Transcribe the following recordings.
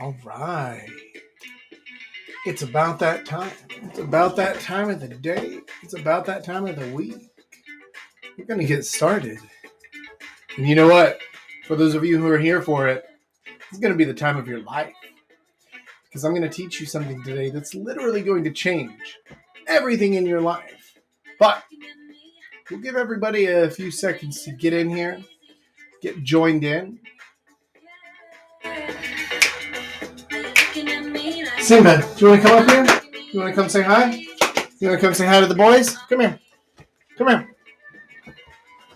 All right. It's about that time. It's about that time of the day. It's about that time of the week. We're going to get started. And you know what? For those of you who are here for it, it's going to be the time of your life. Because I'm going to teach you something today that's literally going to change everything in your life. But we'll give everybody a few seconds to get in here, get joined in. Simba, do you want to come up here? You want to come say hi? You want to come say hi to the boys? Come here. Come here.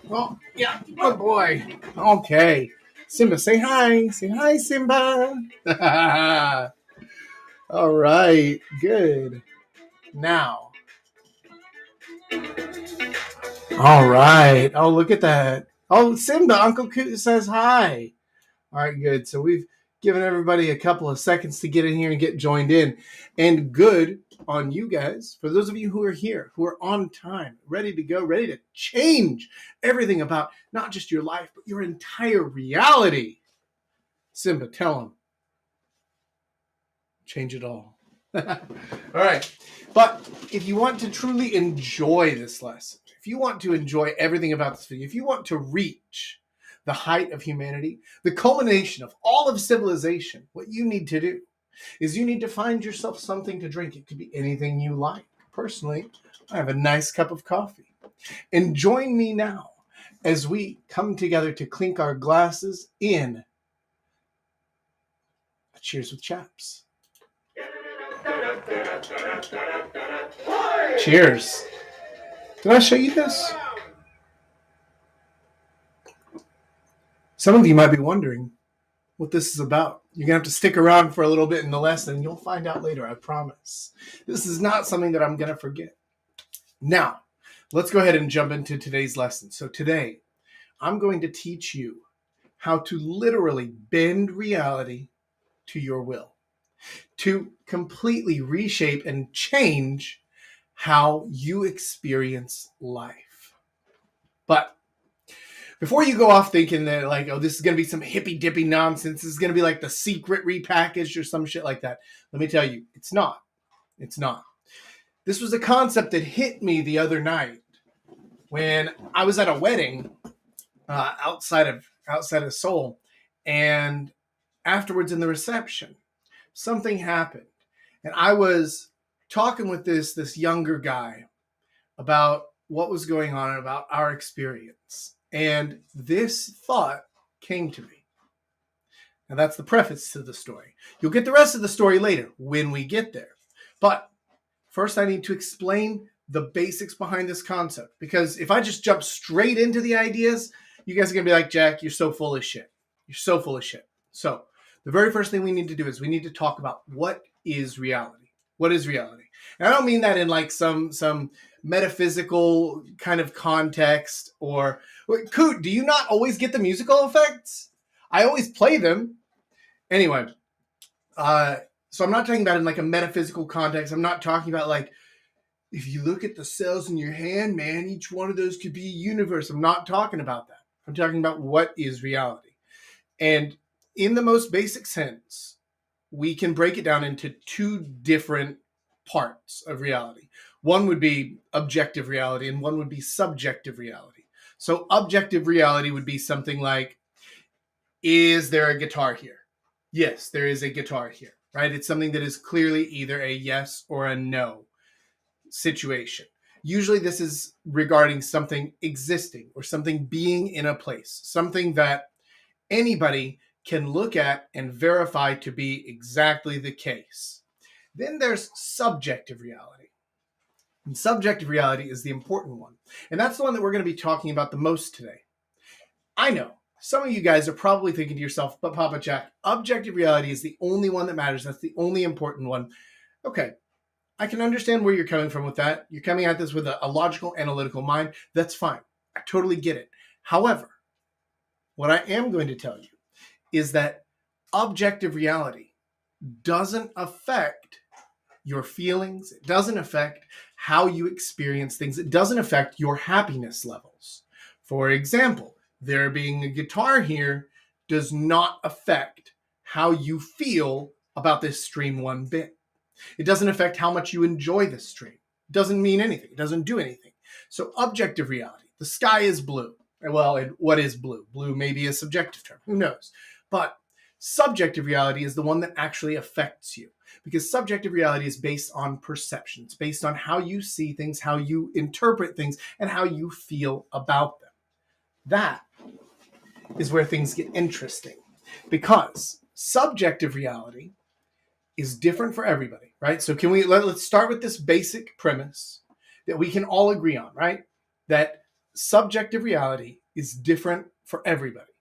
Oh, yeah. Good boy. Okay. Simba, say hi. Say hi, Simba. All right. Good. Now. All right. Oh, look at that. Oh, Simba, Uncle Coot says hi. All right, good. So we've given everybody a couple of seconds to get in here and get joined in. And good on you guys. For those of you who are here, who are on time, ready to go, ready to change everything about not just your life, but your entire reality. Simba, tell them. Change it all. All right. But if you want to truly enjoy this lesson, if you want to enjoy everything about this video, if you want to reach the height of humanity, the culmination of all of civilization, what you need to do is you need to find yourself something to drink. It could be anything you like. Personally, I have a nice cup of coffee. And join me now as we come together to clink our glasses in a Cheers with Chaps. Cheers. Did I show you this? Some of you might be wondering what this is about. You're going to have to stick around for a little bit in the lesson, and you'll find out later, I promise. This is not something that I'm going to forget. Now, let's go ahead and jump into today's lesson. So today, I'm going to teach you how to literally bend reality to your will, to completely reshape and change how you experience life. But before you go off thinking that like, oh, this is going to be some hippy dippy nonsense, this is going to be like The Secret repackaged or some shit like that, let me tell you, it's not. It's not. This was a concept that hit me the other night when I was at a wedding outside of Seoul, and afterwards in the reception, something happened, and I was talking with this younger guy about what was going on, about our experience. And this thought came to me. Now that's the preface to the story. You'll get the rest of the story later when we get there. But first I need to explain the basics behind this concept. Because if I just jump straight into the ideas, you guys are going to be like, Jack, you're so full of shit. You're so full of shit. So the very first thing we need to do is we need to talk about what is reality. What is reality? And I don't mean that in like some metaphysical kind of context or... Coot, do you not always get the musical effects? I always play them. Anyway, so I'm not talking about in like a metaphysical context. I'm not talking about like, if you look at the cells in your hand, man, each one of those could be a universe. I'm not talking about that. I'm talking about what is reality. And in the most basic sense, we can break it down into two different parts of reality. One would be objective reality and one would be subjective reality. So objective reality would be something like, is there a guitar here? Yes, there is a guitar here, right? It's something that is clearly either a yes or a no situation. Usually this is regarding something existing or something being in a place, something that anybody can look at and verify to be exactly the case. Then there's subjective reality. And subjective reality is the important one. And that's the one that we're going to be talking about the most today. I know some of you guys are probably thinking to yourself, but Papa Jack, objective reality is the only one that matters. That's the only important one. Okay, I can understand where you're coming from with that. You're coming at this with a logical, analytical mind. That's fine. I totally get it. However, what I am going to tell you is that objective reality doesn't affect your feelings. It doesn't affect how you experience things. It doesn't affect your happiness levels. For example, there being a guitar here does not affect how you feel about this stream one bit. It doesn't affect how much you enjoy this stream. It doesn't mean anything. It doesn't do anything. So objective reality, the sky is blue. Well, what is blue? Blue may be a subjective term. Who knows? But subjective reality is the one that actually affects you, because subjective reality is based on perception. It's based on how you see things, how you interpret things, and how you feel about them. That is where things get interesting, because subjective reality is different for everybody, right? So let's start with this basic premise that we can all agree on, right? That subjective reality is different for everybody.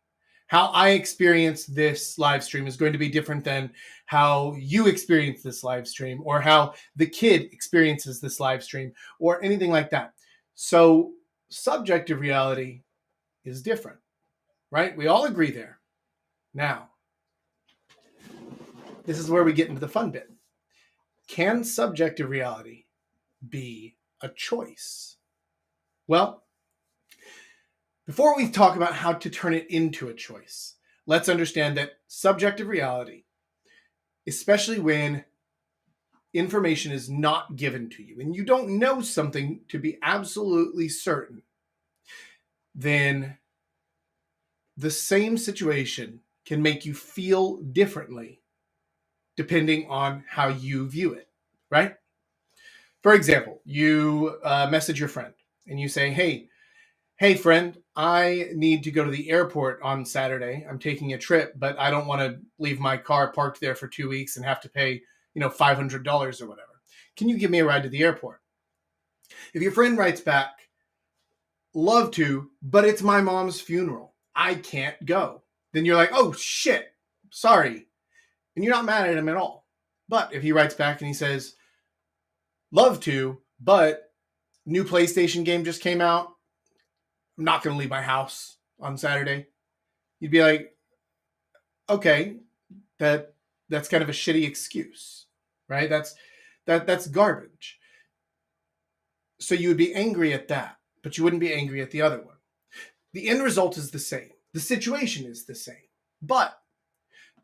How I experience this live stream is going to be different than how you experience this live stream, or how the kid experiences this live stream, or anything like that. So subjective reality is different, right? We all agree there. Now, this is where we get into the fun bit. Can subjective reality be a choice? Well, before we talk about how to turn it into a choice, let's understand that subjective reality, especially when information is not given to you and you don't know something to be absolutely certain, then the same situation can make you feel differently depending on how you view it, right? For example, you message your friend and you say, hey friend, I need to go to the airport on Saturday. I'm taking a trip, but I don't want to leave my car parked there for 2 weeks and have to pay, $500 or whatever. Can you give me a ride to the airport? If your friend writes back, love to, but it's my mom's funeral, I can't go, then you're like, oh shit, sorry. And you're not mad at him at all. But if he writes back and he says, love to, but new PlayStation game just came out, I'm not going to leave my house on Saturday, you'd be like, okay, that's kind of a shitty excuse, right? That's garbage. So you would be angry at that, but you wouldn't be angry at the other one. The end result is the same. The situation is the same, but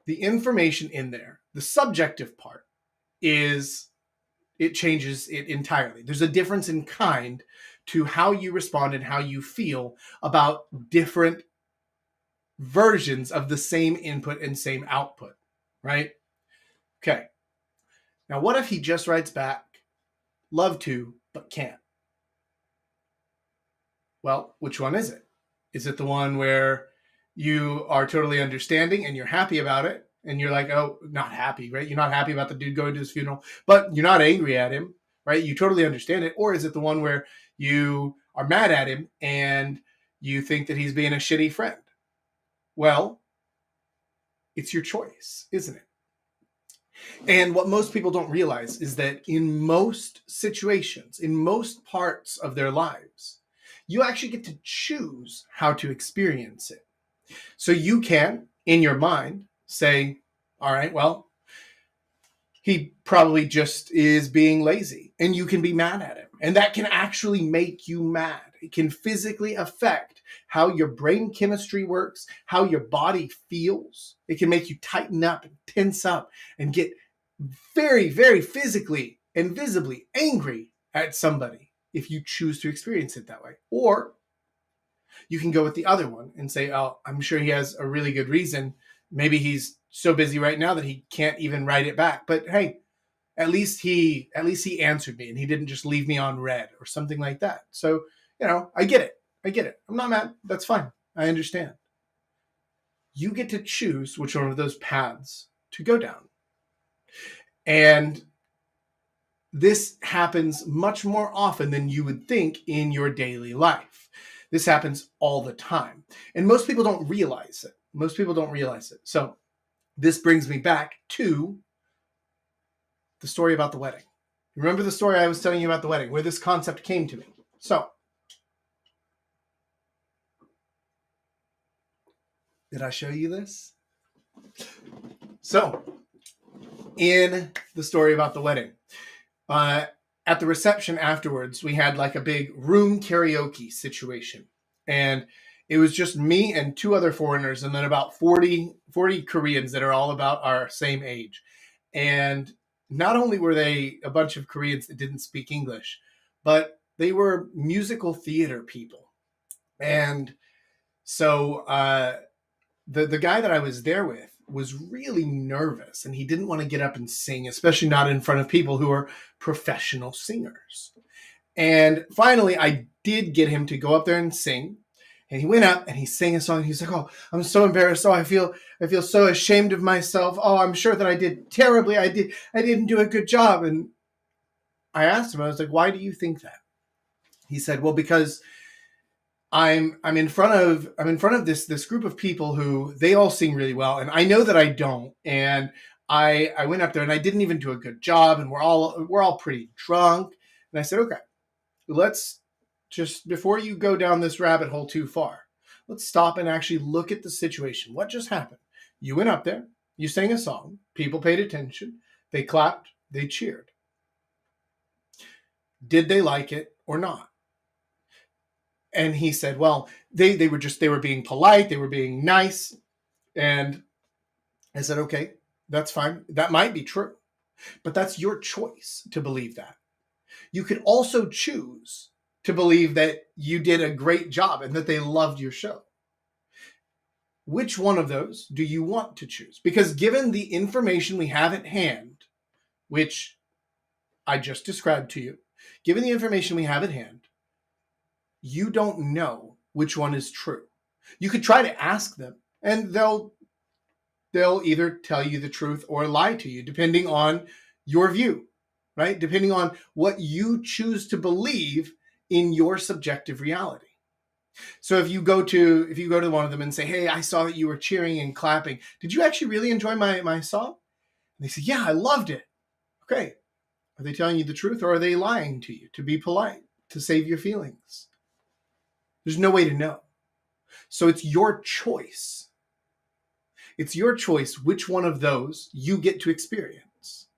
the information in there, the subjective part, it changes it entirely. There's a difference in kind to how you respond and how you feel about different versions of the same input and same output, right? Okay. Now, what if he just writes back, love to, but can't? Well, which one is it? Is it the one where you are totally understanding and you're happy about it? And you're like, oh, not happy, right? You're not happy about the dude going to his funeral, but you're not angry at him, right? You totally understand it. Or is it the one where you are mad at him and you think that he's being a shitty friend? Well, it's your choice, isn't it? And what most people don't realize is that in most situations, in most parts of their lives, you actually get to choose how to experience it. So you can, in your mind, say, all right, well, he probably just is being lazy, and you can be mad at him. And that can actually make you mad. It can physically affect how your brain chemistry works, how your body feels. It can make you tighten up and tense up and get very, very physically and visibly angry at somebody if you choose to experience it that way. Or you can go with the other one and say, oh, I'm sure he has a really good reason. Maybe he's so busy right now that he can't even write it back. But hey, at least he answered me and he didn't just leave me on red or something like that. So, I get it. I'm not mad. That's fine. I understand. You get to choose which one of those paths to go down. And this happens much more often than you would think in your daily life. This happens all the time. And most people don't realize it. So this brings me back to the story about the wedding. Remember the story I was telling you about the wedding, where this concept came to me. So, did I show you this? So, in the story about the wedding, at the reception afterwards, we had like a big room karaoke situation. And It was just me and two other foreigners, and then about 40 Koreans that are all about our same age. And not only were they a bunch of Koreans that didn't speak English, but they were musical theater people. And so the guy that I was there with was really nervous, and he didn't want to get up and sing, especially not in front of people who are professional singers. And finally, I did get him to go up there and sing. And he went up and he sang a song. He's like, "Oh, I'm so embarrassed. Oh, I feel so ashamed of myself. Oh, I'm sure that I did terribly. I didn't do a good job." And I asked him, I was like, "Why do you think that?" He said, "Well, because I'm in front of this group of people who they all sing really well, and I know that I don't. And I went up there and I didn't even do a good job, and we're all pretty drunk." And I said, "Okay, let's just, before you go down this rabbit hole too far, let's stop and actually look at the situation. What just happened? You went up there, you sang a song, people paid attention, they clapped, they cheered. Did they like it or not?" And he said, "Well, they were being polite, they were being nice." And I said, "Okay, that's fine. That might be true, but that's your choice to believe that. You could also choose to believe that you did a great job and that they loved your show. Which one of those do you want to choose?" Because given the information we have at hand, which I just described to you, given the information we have at hand, you don't know which one is true. You could try to ask them, and they'll either tell you the truth or lie to you, depending on your view, right? Depending on what you choose to believe in your subjective reality. So if you go to one of them and say, "Hey, I saw that you were cheering and clapping. Did you actually really enjoy my song?" And they say, "Yeah, I loved it." Okay. Are they telling you the truth, or are they lying to you to be polite, to save your feelings? There's no way to know. So it's your choice. It's your choice which one of those you get to experience.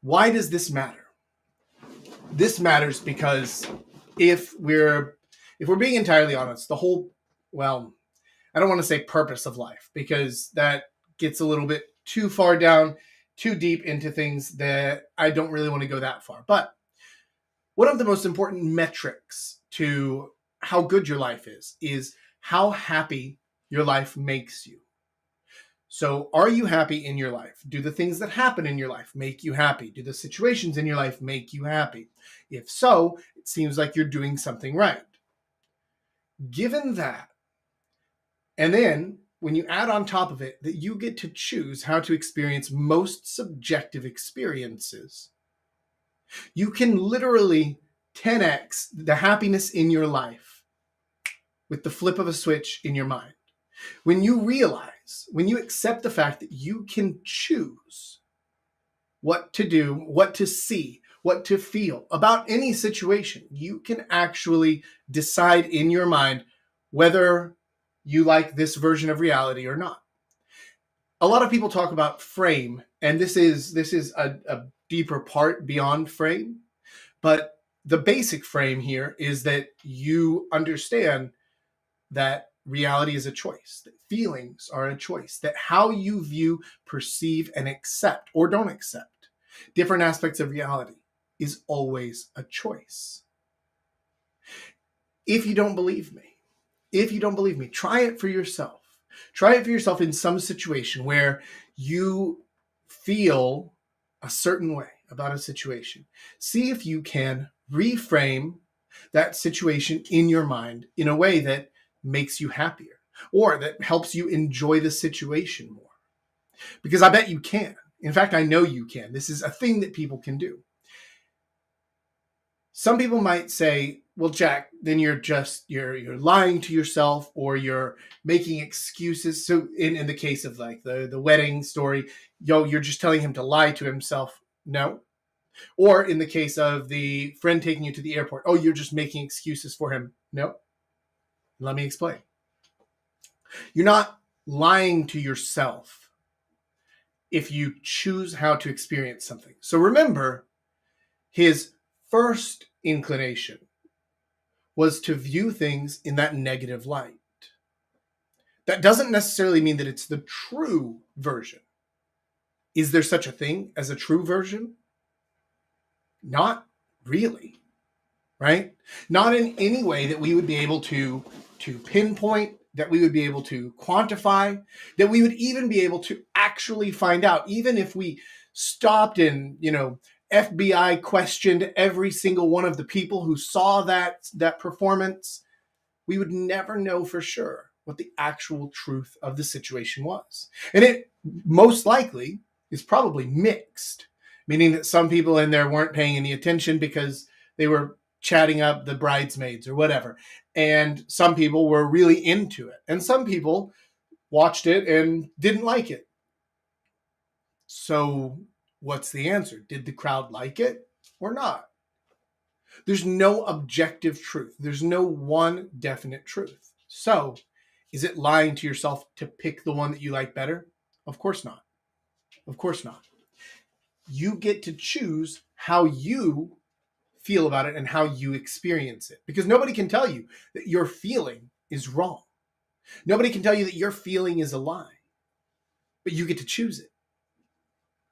Why does this matter? This matters because if we're being entirely honest, the whole, well, I don't want to say purpose of life, because that gets a little bit too far down, too deep into things that I don't really want to go that far. But one of the most important metrics to how good your life is how happy your life makes you. So are you happy in your life? Do the things that happen in your life make you happy? Do the situations in your life make you happy? If so, it seems like you're doing something right. Given that, and then when you add on top of it that you get to choose how to experience most subjective experiences, you can literally 10x the happiness in your life with the flip of a switch in your mind. When you realize, when you accept the fact that you can choose what to do, what to see, what to feel about any situation, you can actually decide in your mind whether you like this version of reality or not. A lot of people talk about frame, and this is a deeper part beyond frame, but the basic frame here is that you understand that reality is a choice, that feelings are a choice, that how you view, perceive, and accept or don't accept different aspects of reality is always a choice. If you don't believe me, try it for yourself. Try it for yourself in some situation where you feel a certain way about a situation. See if you can reframe that situation in your mind in a way that makes you happier or that helps you enjoy the situation more. Because I bet you can. In fact, I know you can. This is a thing that people can do. Some people might say, "Well, Jack, then you're lying to yourself, or you're making excuses." So in the case of like the wedding story, you're just telling him to lie to himself. No. Or in the case of the friend taking you to the airport, "Oh, you're just making excuses for him." No. Let me explain. You're not lying to yourself if you choose how to experience something. So remember, his first inclination was to view things in that negative light. That doesn't necessarily mean that it's the true version. Is there such a thing as a true version? Not really, right? Not in any way that we would be able to pinpoint, that we would be able to quantify, that we would even be able to actually find out, even if we stopped and, FBI questioned every single one of the people who saw that performance, we would never know for sure what the actual truth of the situation was. And it most likely is probably mixed, meaning that some people in there weren't paying any attention because they were chatting up the bridesmaids or whatever. And some people were really into it. And some people watched it and didn't like it. So what's the answer? Did the crowd like it or not? There's no objective truth. There's no one definite truth. So is it lying to yourself to pick the one that you like better? Of course not. Of course not. You get to choose how you feel about it and how you experience it. Because nobody can tell you that your feeling is wrong. Nobody can tell you that your feeling is a lie. But you get to choose it.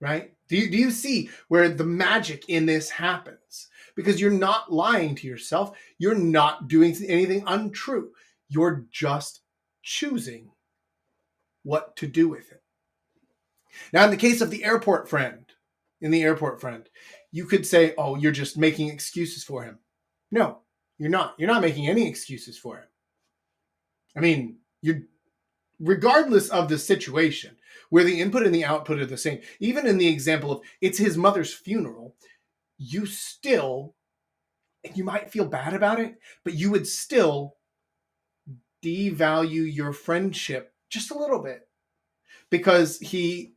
Right? Do you see where the magic in this happens? Because you're not lying to yourself. You're not doing anything untrue. You're just choosing what to do with it. Now, in the case of the airport friend, you could say, oh, you're just making excuses for him. No, you're not. You're not making any excuses for him. I mean, regardless of the situation, where the input and the output are the same, even in the example of it's his mother's funeral, you might feel bad about it, but you would still devalue your friendship just a little bit because he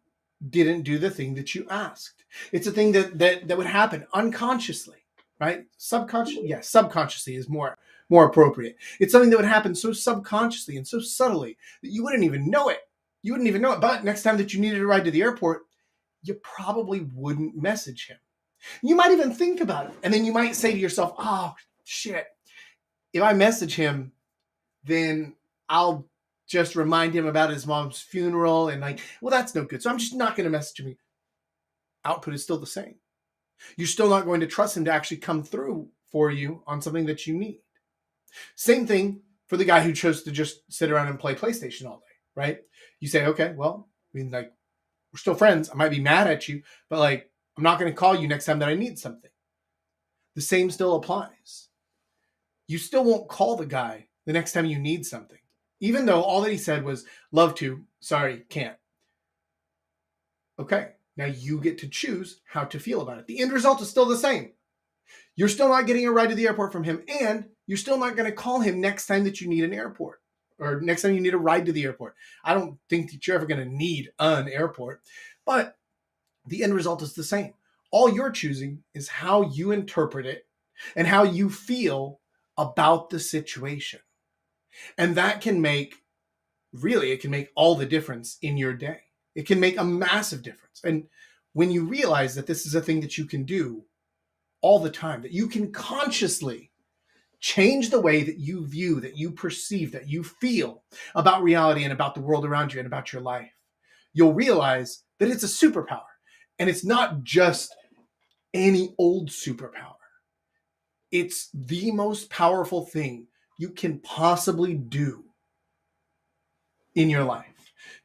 didn't do the thing that you asked. It's a thing that would happen unconsciously, right? Subconsciously is more appropriate. It's something that would happen so subconsciously and so subtly that you wouldn't even know it. But next time that you needed a ride to the airport, you probably wouldn't message him. You might even think about it. And then you might say to yourself, oh, shit. If I message him, then I'll just remind him about his mom's funeral. And that's no good. So I'm just not going to message him. Output is still the same. You're still not going to trust him to actually come through for you on something that you need. Same thing for the guy who chose to just sit around and play PlayStation all day, right? You say, okay, well, we're still friends. I might be mad at you, but I'm not going to call you next time that I need something. The same still applies. You still won't call the guy the next time you need something, even though all that he said was love to, sorry, can't. Okay, now you get to choose how to feel about it. The end result is still the same. You're still not getting a ride to the airport from him, and you're still not going to call him next time that you need an airport or next time you need a ride to the airport. I don't think that you're ever going to need an airport, but the end result is the same. All you're choosing is how you interpret it and how you feel about the situation. And that can make all the difference in your day. It can make a massive difference. And when you realize that this is a thing that you can do all the time, that you can consciously change the way that you view, that you perceive, that you feel about reality and about the world around you and about your life, you'll realize that it's a superpower. And it's not just any old superpower. It's the most powerful thing you can possibly do in your life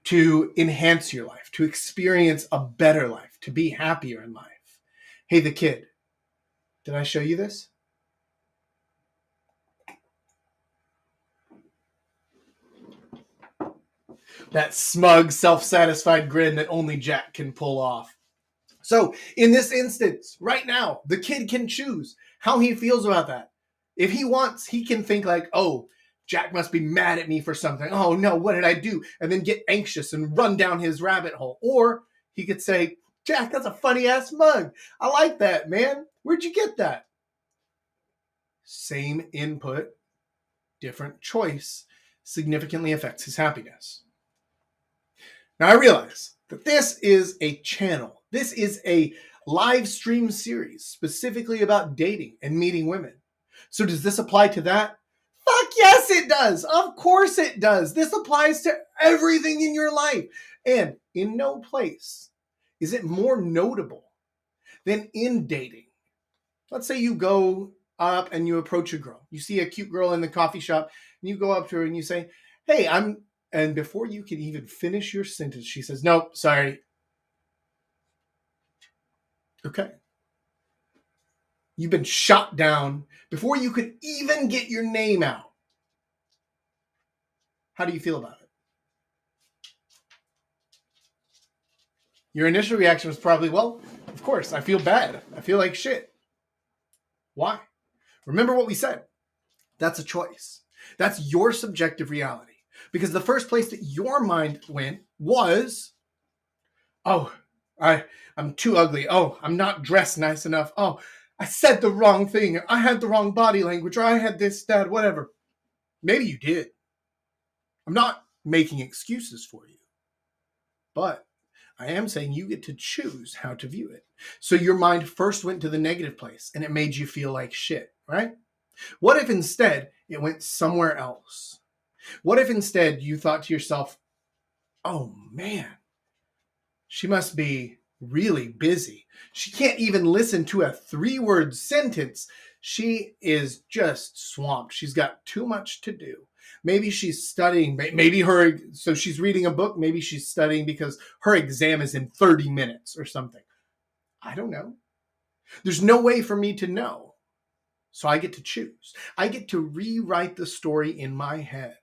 to enhance your life, to experience a better life, to be happier in life. Hey, the kid, did I show you this? That smug, self-satisfied grin that only Jack can pull off. So in this instance, right now, the kid can choose how he feels about that. If he wants, he can think oh, Jack must be mad at me for something. Oh no, what did I do? And then get anxious and run down his rabbit hole. Or he could say, Jack, that's a funny ass mug. I like that, man. Where'd you get that? Same input, different choice significantly affects his happiness. Now I realize that this is a channel. This is a live stream series specifically about dating and meeting women. So does this apply to that? Fuck yes, it does. Of course it does. This applies to everything in your life. And in no place is it more notable than in dating. Let's say you go up and you approach a girl. You see a cute girl in the coffee shop and you go up to her and you say, hey, and before you can even finish your sentence, she says, nope, sorry. Okay. You've been shot down before you could even get your name out. How do you feel about it? Your initial reaction was probably, well, of course, I feel bad. I feel like shit. Why? Remember what we said. That's a choice. That's your subjective reality. Because the first place that your mind went was, oh, I'm too ugly. Oh, I'm not dressed nice enough. Oh, I said the wrong thing. I had the wrong body language, or I had this, that, whatever. Maybe you did. I'm not making excuses for you. But I am saying you get to choose how to view it. So your mind first went to the negative place and it made you feel like shit, right? What if instead it went somewhere else? What if instead you thought to yourself, oh man, she must be really busy. She can't even listen to a 3-word sentence. She is just swamped. She's got too much to do. Maybe she's studying. So she's reading a book. Maybe she's studying because her exam is in 30 minutes or something. I don't know. There's no way for me to know. So I get to choose. I get to rewrite the story in my head.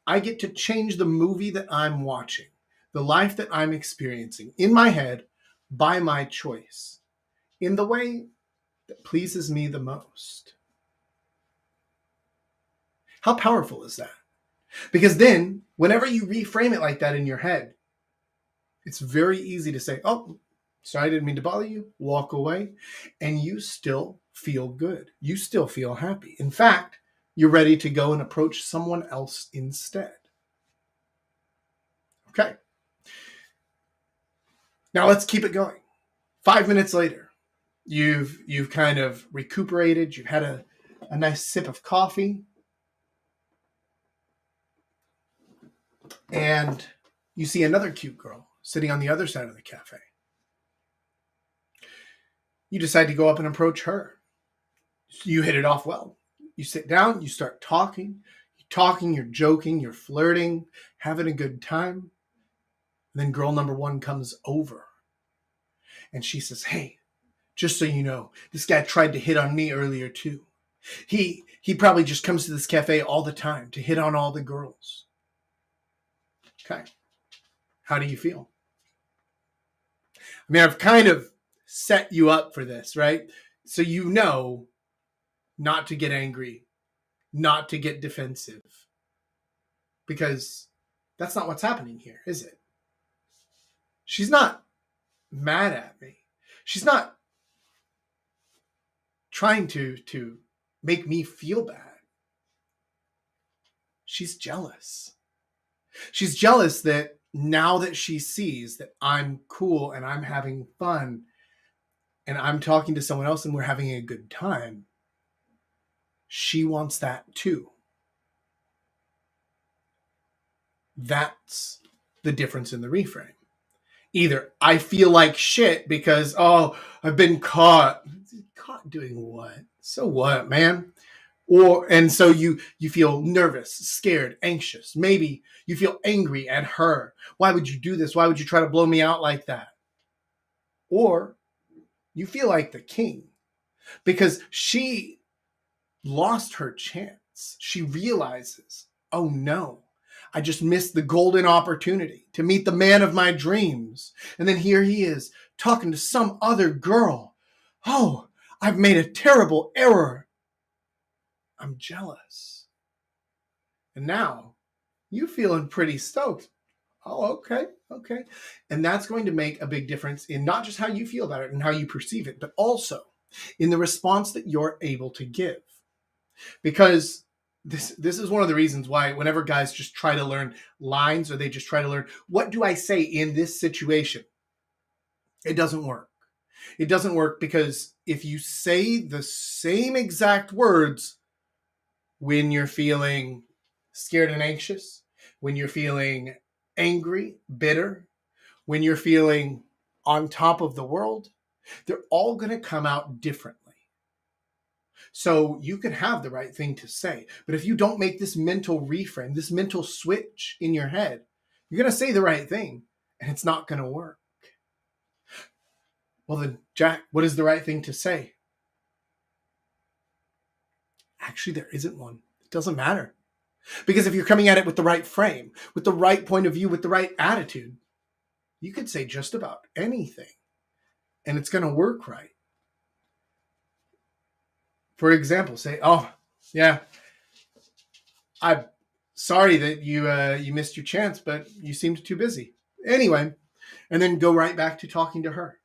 I get to change the movie that I'm watching, the life that I'm experiencing in my head by my choice, in the way that pleases me the most. How powerful is that? Because then, whenever you reframe it like that in your head, it's very easy to say, oh, sorry, I didn't mean to bother you, walk away, and you still feel good. You still feel happy. In fact, you're ready to go and approach someone else instead. Okay. Now let's keep it going. 5 minutes later, you've kind of recuperated. You've had a nice sip of coffee. And you see another cute girl sitting on the other side of the cafe. You decide to go up and approach her. You hit it off well. You sit down, you start talking. You're joking, you're flirting, having a good time. And then girl number 1 comes over. And she says, hey, just so you know, this guy tried to hit on me earlier too. He probably just comes to this cafe all the time to hit on all the girls. Okay. How do you feel? I mean, I've kind of set you up for this, right? So you know not to get angry, not to get defensive. Because that's not what's happening here, is it? She's not mad at me. She's not trying to make me feel bad. She's jealous. She's jealous that now that she sees that I'm cool and I'm having fun and I'm talking to someone else and we're having a good time, she wants that too. That's the difference in the reframe. Either I feel like shit because, oh, I've been caught. Caught doing what? So what, man? And so you feel nervous, scared, anxious. Maybe you feel angry at her. Why would you do this? Why would you try to blow me out like that? Or you feel like the king because she lost her chance. She realizes, oh no, I just missed the golden opportunity to meet the man of my dreams. And then here he is talking to some other girl. Oh, I've made a terrible error. I'm jealous. And now you feeling pretty stoked. Oh, okay. And that's going to make a big difference in not just how you feel about it and how you perceive it, but also in the response that you're able to give. Because this is one of the reasons why whenever guys just try to learn lines or they just try to learn, what do I say in this situation? It doesn't work. It doesn't work because if you say the same exact words when you're feeling scared and anxious, when you're feeling angry, bitter, when you're feeling on top of the world, they're all going to come out differently. So you can have the right thing to say, but if you don't make this mental reframe, this mental switch in your head, you're going to say the right thing and it's not going to work. Well then, Jack, what is the right thing to say? Actually, there isn't one. It doesn't matter. Because if you're coming at it with the right frame, with the right point of view, with the right attitude, you could say just about anything and it's going to work right. For example, say, "Oh, yeah, I'm sorry that you missed your chance, but you seemed too busy." Anyway, and then go right back to talking to her,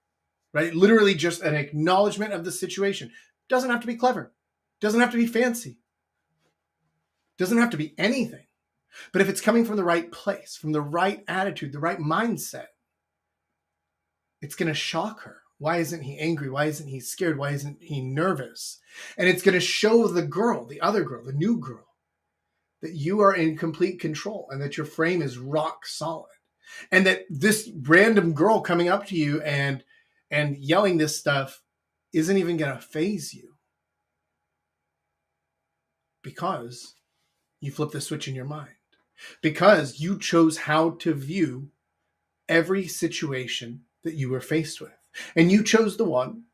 right? Literally just an acknowledgement of the situation. Doesn't have to be clever. Doesn't have to be fancy. Doesn't have to be anything. But if it's coming from the right place, from the right attitude, the right mindset, it's going to shock her. Why isn't he angry? Why isn't he scared? Why isn't he nervous? And it's going to show the girl, the other girl, the new girl, that you are in complete control and that your frame is rock solid. And that this random girl coming up to you and yelling this stuff isn't even going to faze you. Because you flip the switch in your mind. Because you chose how to view every situation that you were faced with. And you chose the one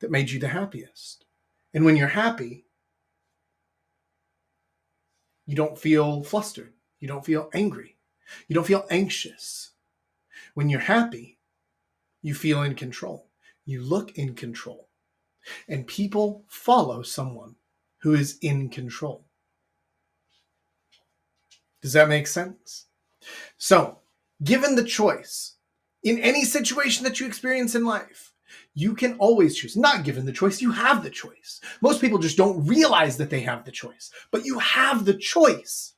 that made you the happiest. And when you're happy, you don't feel flustered. You don't feel angry. You don't feel anxious. When you're happy, you feel in control. You look in control. And people follow someone who is in control. Does that make sense? So, given the choice, in any situation that you experience in life, you can always choose. Not given the choice, you have the choice. Most people just don't realize that they have the choice. But you have the choice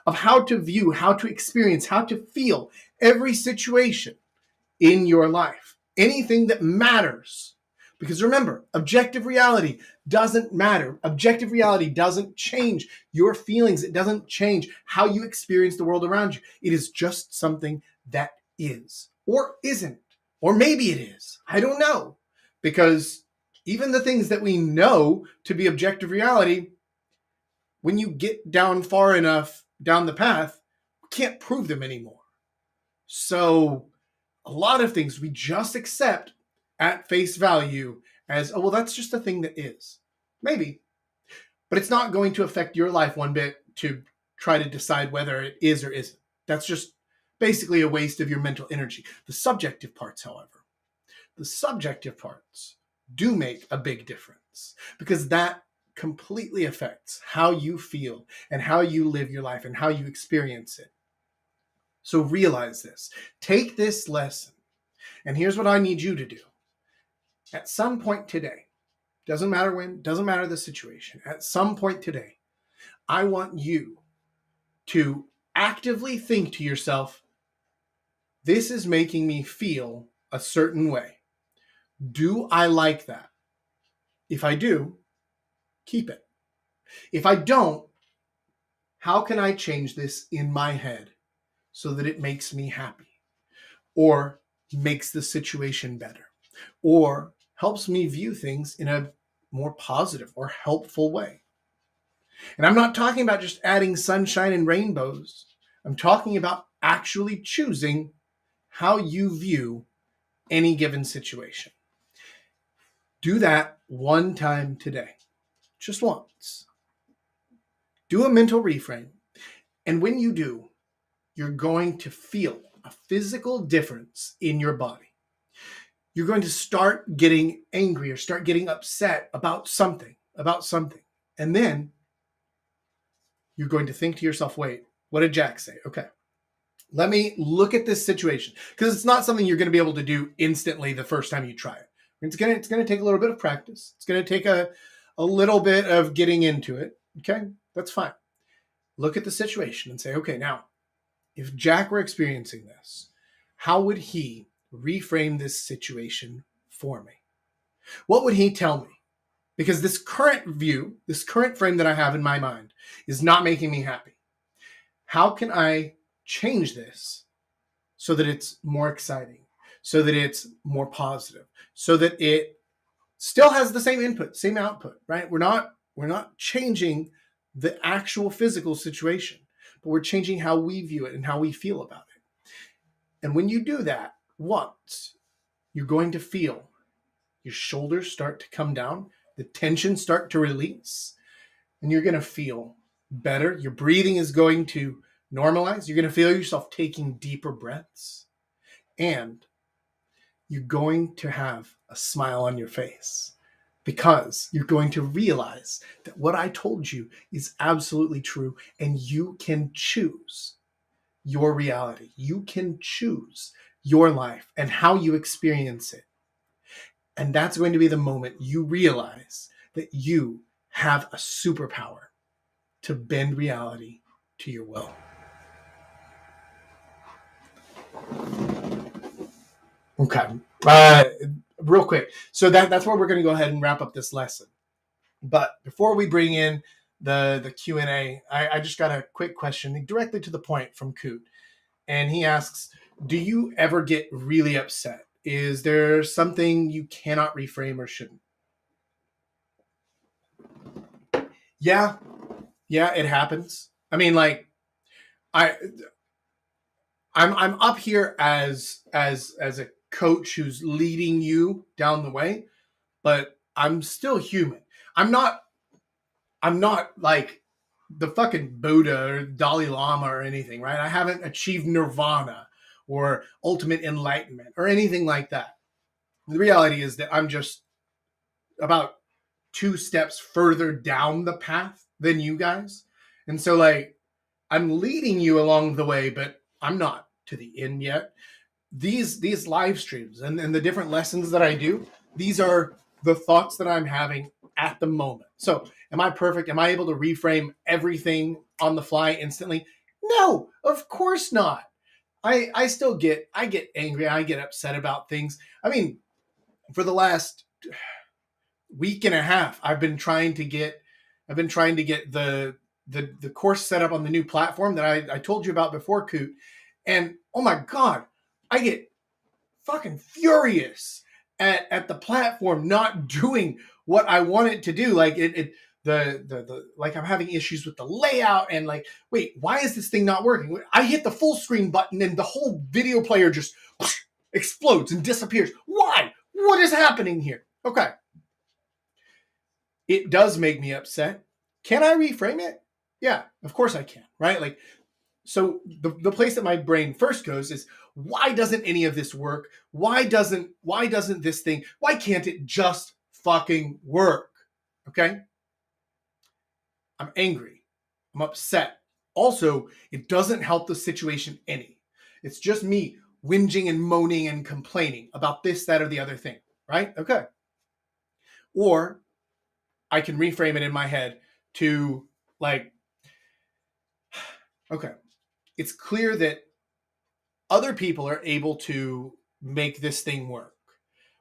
of how to view, how to experience, how to feel every situation in your life. Anything that matters. Because remember, objective reality doesn't matter. Objective reality doesn't change your feelings. It doesn't change how you experience the world around you. It is just something that is or isn't. Or maybe it is. I don't know. Because even the things that we know to be objective reality, when you get down far enough down the path, we can't prove them anymore. So a lot of things we just accept at face value as, oh, well, that's just a thing that is. Maybe. But it's not going to affect your life one bit to try to decide whether it is or isn't. That's just basically a waste of your mental energy. The subjective parts, however, the subjective parts do make a big difference because that completely affects how you feel and how you live your life and how you experience it. So realize this. Take this lesson. And here's what I need you to do. At some point today, doesn't matter when, doesn't matter the situation, at some point today, I want you to actively think to yourself, this is making me feel a certain way. Do I like that? If I do, keep it. If I don't, how can I change this in my head so that it makes me happy or makes the situation better or helps me view things in a more positive or helpful way? And I'm not talking about just adding sunshine and rainbows. I'm talking about actually choosing how you view any given situation. Do that one time today, just once. Do a mental reframe. And when you do, you're going to feel a physical difference in your body. You're going to start getting angry or start getting upset about something. And then you're going to think to yourself, wait, what did Jack say? Okay, let me look at this situation. Because it's not something you're going to be able to do instantly the first time you try it. It's going to take a little bit of practice. It's going to take a little bit of getting into it. Okay, that's fine. Look at the situation and say, okay, now, if Jack were experiencing this, how would he reframe this situation for me? What would he tell me? Because this current view, this current frame that I have in my mind is not making me happy. How can I change this so that it's more exciting, so that it's more positive, so that it still has the same input, same output, right? We're not changing the actual physical situation, but we're changing how we view it and how we feel about it. And when you do that, what you're going to feel, your shoulders start to come down, the tension start to release, and you're going to feel better. Your breathing is going to normalize. You're going to feel yourself taking deeper breaths, and you're going to have a smile on your face because you're going to realize that what I told you is absolutely true, and you can choose your reality. You can choose your life and how you experience it. And that's going to be the moment you realize that you have a superpower to bend reality to your will. Okay. Real quick. So that's where we're going to go ahead and wrap up this lesson. But before we bring in the Q&A, I just got a quick question directly to the point from Coot. And he asks, do you ever get really upset? Is there something you cannot reframe or shouldn't? Yeah, it happens. I mean, like, I'm up here as a coach who's leading you down the way, but I'm still human. I'm not like the fucking Buddha or Dalai Lama or anything, right? I haven't achieved nirvana or ultimate enlightenment or anything like that. The reality is that I'm just about 2 steps further down the path than you guys. And so, like, I'm leading you along the way, but I'm not to the end yet. These live streams and the different lessons that I do, these are the thoughts that I'm having at the moment. So am I perfect? Am I able to reframe everything on the fly instantly? No, of course not. I still get angry. I get upset about things. I mean, for the last week and a half, I've been trying to get the course set up on the new platform that I told you about before, Coot. And oh my God, I get fucking furious at the platform not doing what I want it to do. Like the like I'm having issues with the layout and like, wait, why is this thing not working? I hit the full screen button and the whole video player just explodes and disappears. Why? What is happening here? Okay. It does make me upset. Can I reframe it? Yeah, of course I can, right? Like, so the place that my brain first goes is, why doesn't any of this work? Why doesn't this thing, why can't it just fucking work? Okay? I'm angry. I'm upset. Also, it doesn't help the situation any. It's just me whinging and moaning and complaining about this, that, or the other thing, right? Okay. Or I can reframe it in my head to like, okay, it's clear that other people are able to make this thing work,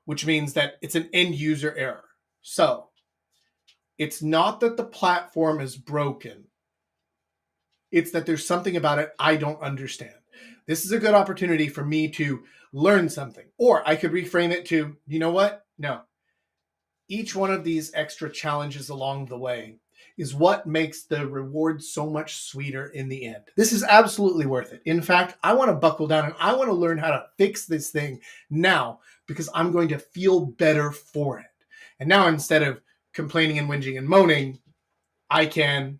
which means that it's an end user error. So it's not that the platform is broken. It's that there's something about it I don't understand. This is a good opportunity for me to learn something. Or I could reframe it to, you know what? No. Each one of these extra challenges along the way is what makes the reward so much sweeter in the end. This is absolutely worth it. In fact, I want to buckle down and I want to learn how to fix this thing now because I'm going to feel better for it. And now instead of complaining and whinging and moaning, I can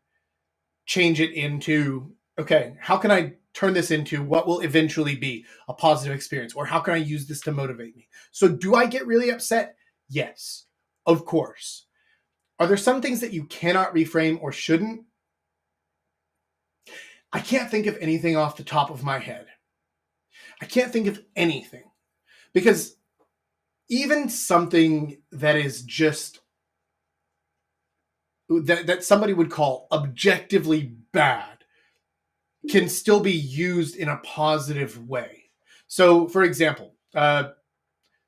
change it into, okay, how can I turn this into what will eventually be a positive experience? Or how can I use this to motivate me? So do I get really upset? Yes, of course. Are there some things that you cannot reframe or shouldn't? I can't think of anything off the top of my head. I can't think of anything. Because even something that is just, that somebody would call objectively bad can still be used in a positive way. So, for example,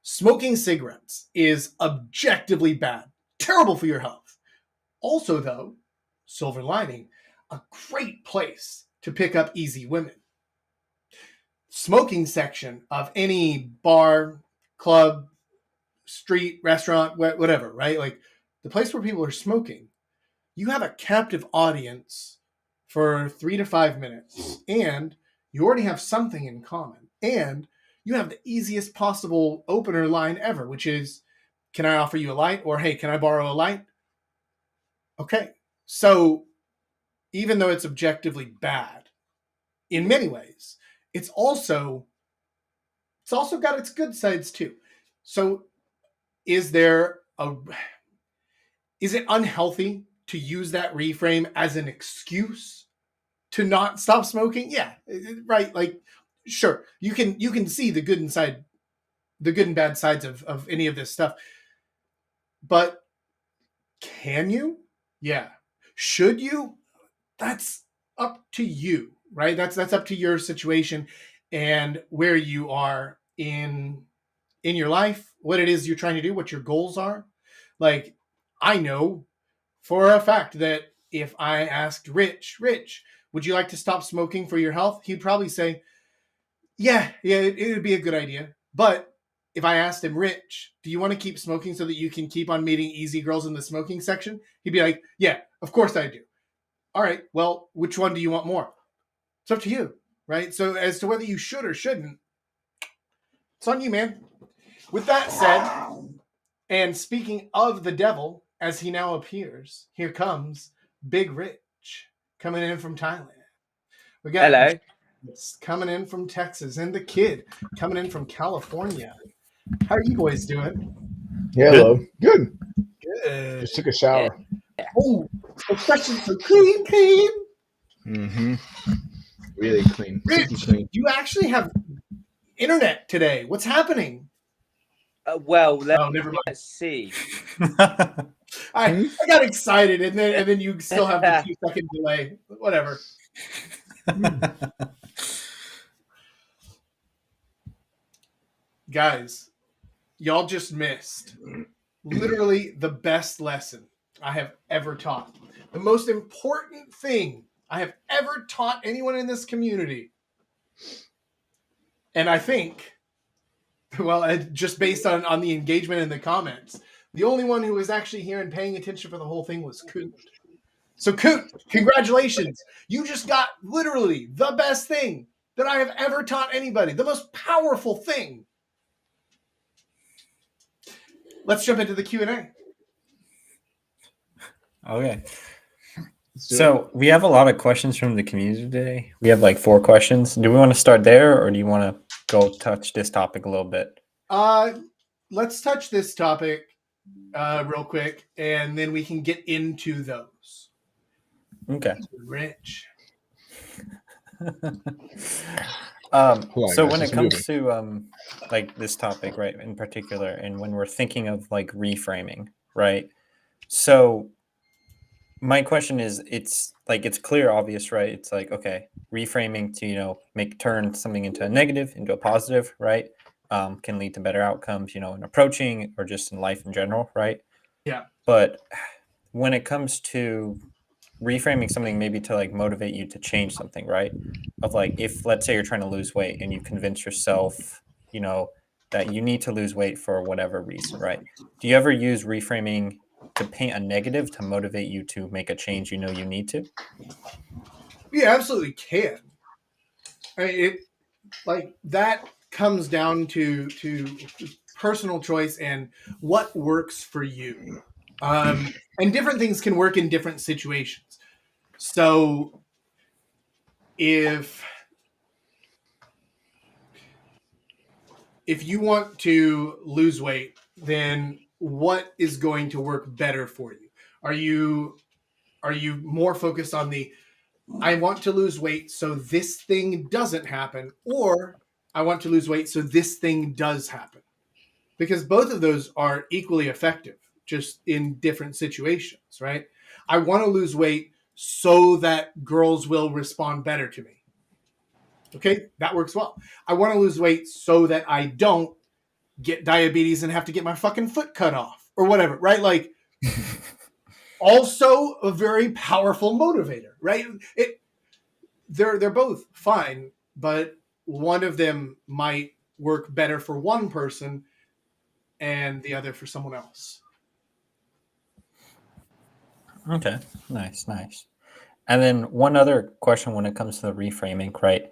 Smoking cigarettes is objectively bad, terrible for your health. Also, though, silver lining, a great place to pick up easy women. Smoking section of any bar, club, street, restaurant, whatever, right? Like the place where people are smoking, you have a captive audience for 3 to 5 minutes, and you already have something in common, and you have the easiest possible opener line ever, which is, can I offer you a light? Or, hey, can I borrow a light? Okay. So even though it's objectively bad in many ways, it's also got its good sides too. So is it unhealthy to use that reframe as an excuse to not stop smoking? Yeah, right. Like, sure, you can see the good and bad sides of any of this stuff. But can you? Yeah. Should you? That's up to you, right? That's up to your situation and where you are in your life, what it is you're trying to do, what your goals are. Like, I know for a fact that if I asked Rich, would you like to stop smoking for your health? He'd probably say, yeah, it would be a good idea. But if I asked him, Rich, do you want to keep smoking so that you can keep on meeting easy girls in the smoking section? He'd be like, yeah, of course I do. All right, well, which one do you want more? It's up to you, right? So as to whether you should or shouldn't, it's on you, man. With that said, and speaking of the devil, as he now appears, here comes Big Rich coming in from Thailand. We got Hello. coming in from Texas, and the kid coming in from California. How are you boys doing? Hello. Good. Good. Just took a shower. Oh, especially so clean. Mm-hmm. Really clean. Rich, Clean. you actually have internet today. What's happening? Well, Never mind. let's see. I got excited, and then you still have the 2-second delay. Whatever. Guys, y'all just missed literally the best lesson I have ever taught. The most important thing I have ever taught anyone in this community. And I think, well, just based on the engagement in the comments, the only one who was actually here and paying attention for the whole thing was Coot. So Coot, congratulations. You just got literally the best thing that I have ever taught anybody. The most powerful thing. Let's jump into the Q&A. Okay. So we have a lot of questions from the community today. We have like 4 questions. Do we want to start there, or do you want to go touch this topic a little bit? Let's touch this topic real quick, and then we can get into those. Okay. Rich. So when it comes to like this topic, right, in particular, and when we're thinking of like reframing, right? So my question is, it's clear, obvious, right? It's like, okay, reframing to, turn something into a negative, into a positive, right? Can lead to better outcomes, in approaching or just in life in general, right? Yeah. But when it comes to reframing something maybe to like motivate you to change something, right? Of like, if let's say you're trying to lose weight and you convince yourself, that you need to lose weight for whatever reason, right? Do you ever use reframing to paint a negative to motivate you to make a change you need to? Yeah, absolutely can. I mean, it like that comes down to personal choice and what works for you. And different things can work in different situations. So if you want to lose weight, then what is going to work better for you? Are you more focused on the, I want to lose weight so this thing doesn't happen, or I want to lose weight so this thing does happen? Because both of those are equally effective, just in different situations, right? I want to lose weight so that girls will respond better to me. Okay, that works well. I want to lose weight so that I don't get diabetes and have to get my fucking foot cut off or whatever, right? Like, also a very powerful motivator, right? They're both fine, but one of them might work better for one person and the other for someone else. Okay, nice. And then one other question when it comes to the reframing, right?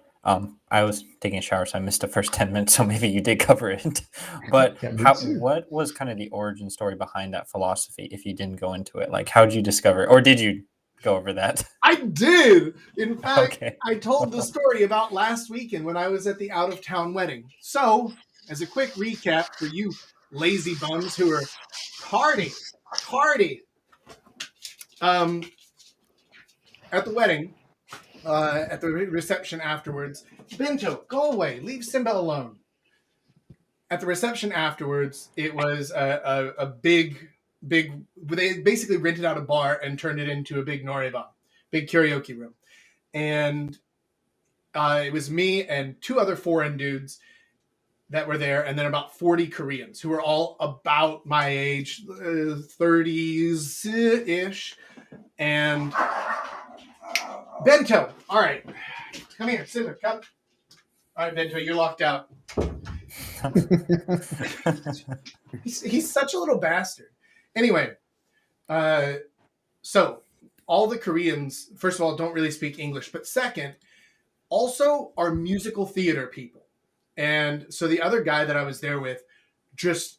I was taking a shower, so I missed the first 10 minutes, so maybe you did cover it. But Yeah, me too. what was kind of the origin story behind that philosophy, if you didn't go into it? Like, how did you discover it? Or did you go over that? I did. In fact, Okay. I told the story about last weekend when I was at the out-of-town wedding. So, as a quick recap for you lazy bums who are tardy, at the wedding, at the reception afterwards, Bento, go away, leave Simba alone. At the reception afterwards, it was a big. They basically rented out a bar and turned it into a big noreban, big karaoke room, and it was me and two other foreign dudes that were there, and then about 40 Koreans who were all about my age, 30s ish, and Bento, all right, come here, Simba, come. All right, Bento, you're locked out. He's such a little bastard. Anyway, so all the Koreans, first of all, don't really speak English, but second, also are musical theater people. And so the other guy that I was there with,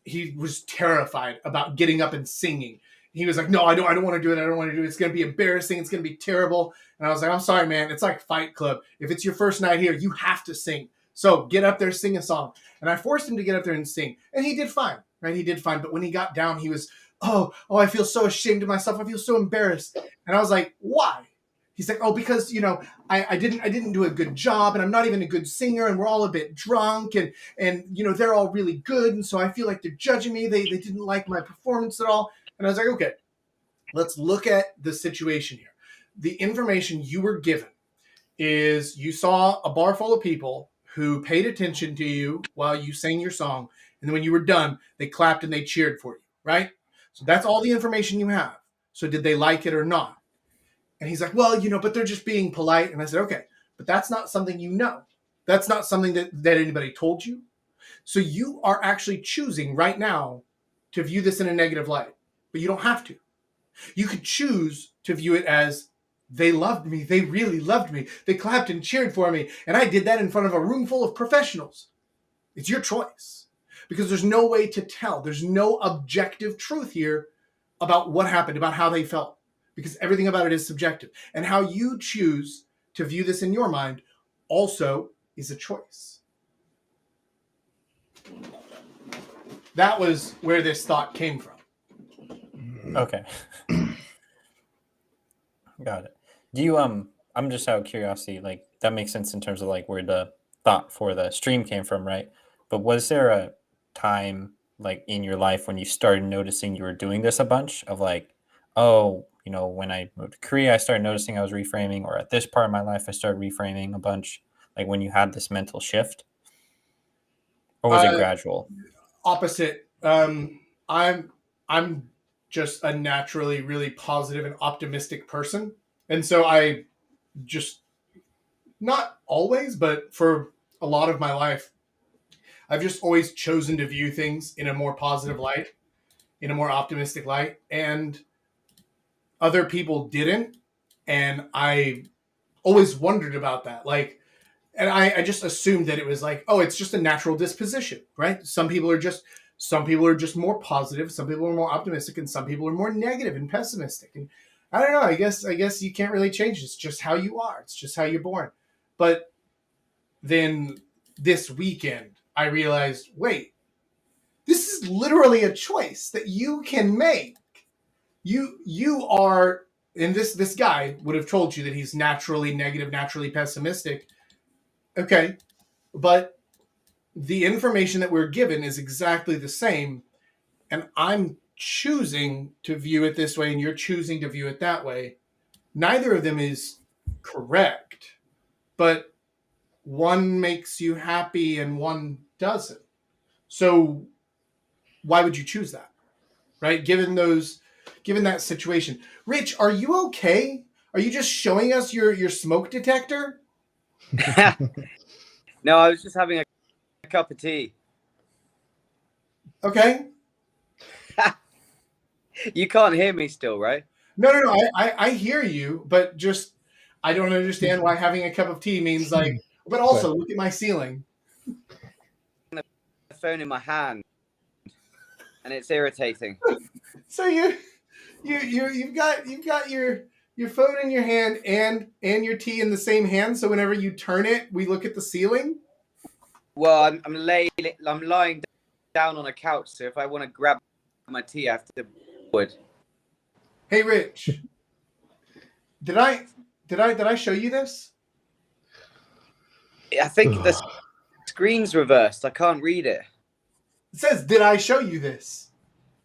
he was terrified about getting up and singing. He was like, no, I don't want to do it. I don't want to do it. It's going to be embarrassing. It's going to be terrible. And I was like, I'm sorry, man. It's like Fight Club. If it's your first night here, you have to sing. So get up there, sing a song. And I forced him to get up there and sing. And he did fine, right? He did fine. But when he got down, he was, oh, I feel so ashamed of myself. I feel so embarrassed. And I was like, why? He's like, oh, because, I didn't do a good job, and I'm not even a good singer, and we're all a bit drunk, and they're all really good, and so I feel like they're judging me. They didn't like my performance at all. And I was like, okay, let's look at the situation here. The information you were given is you saw a bar full of people who paid attention to you while you sang your song, and then when you were done, they clapped and they cheered for you, right? So that's all the information you have. So did they like it or not? And he's like, well, but they're just being polite. And I said, okay, but that's not something you know. That's not something that anybody told you. So you are actually choosing right now to view this in a negative light, but you don't have to. You could choose to view it as they loved me. They really loved me. They clapped and cheered for me. And I did that in front of a room full of professionals. It's your choice because there's no way to tell. There's no objective truth here about what happened, about how they felt. Because everything about it is subjective. And how you choose to view this in your mind also is a choice. That was where this thought came from. Okay. Got it. Do you, I'm just out of curiosity, like, that makes sense in terms of, like, where the thought for the stream came from, right? But was there a time, like, in your life when you started noticing you were doing this a bunch of, like, oh, when I moved to Korea, I started noticing I was reframing, or at this part of my life, I started reframing a bunch, like when you had this mental shift? Or was it gradual? Opposite. I'm just a naturally really positive and optimistic person. And so I just, not always, but for a lot of my life, I've just always chosen to view things in a more positive light, in a more optimistic light. And other people didn't, and I always wondered about that. And I just assumed that it was like, oh, it's just a natural disposition, right? Some people are just more positive, some people are more optimistic, and some people are more negative and pessimistic. And I don't know. I guess you can't really change it. It's just how you are. It's just how you're born. But then this weekend, I realized, wait, this is literally a choice that you can make. You are, and this guy would have told you that he's naturally negative, naturally pessimistic. Okay, but the information that we're given is exactly the same, and I'm choosing to view it this way, and you're choosing to view it that way. Neither of them is correct, but one makes you happy and one doesn't. So why would you choose that? Right? Given that situation. Rich, are you okay? Are you just showing us your smoke detector? No, I was just having a cup of tea. Okay. You can't hear me still, right? No. I hear you, but just I don't understand why having a cup of tea means like. But also, look at my ceiling. The phone in my hand, and it's irritating. So you've got your phone in your hand and your tea in the same hand. So whenever you turn it, we look at the ceiling. Well, I'm lying down on a couch, so if I want to grab my tea, I have to wood. Hey, Rich, did I show you this? I think the screen's reversed. I can't read it. It says, "Did I show you this?"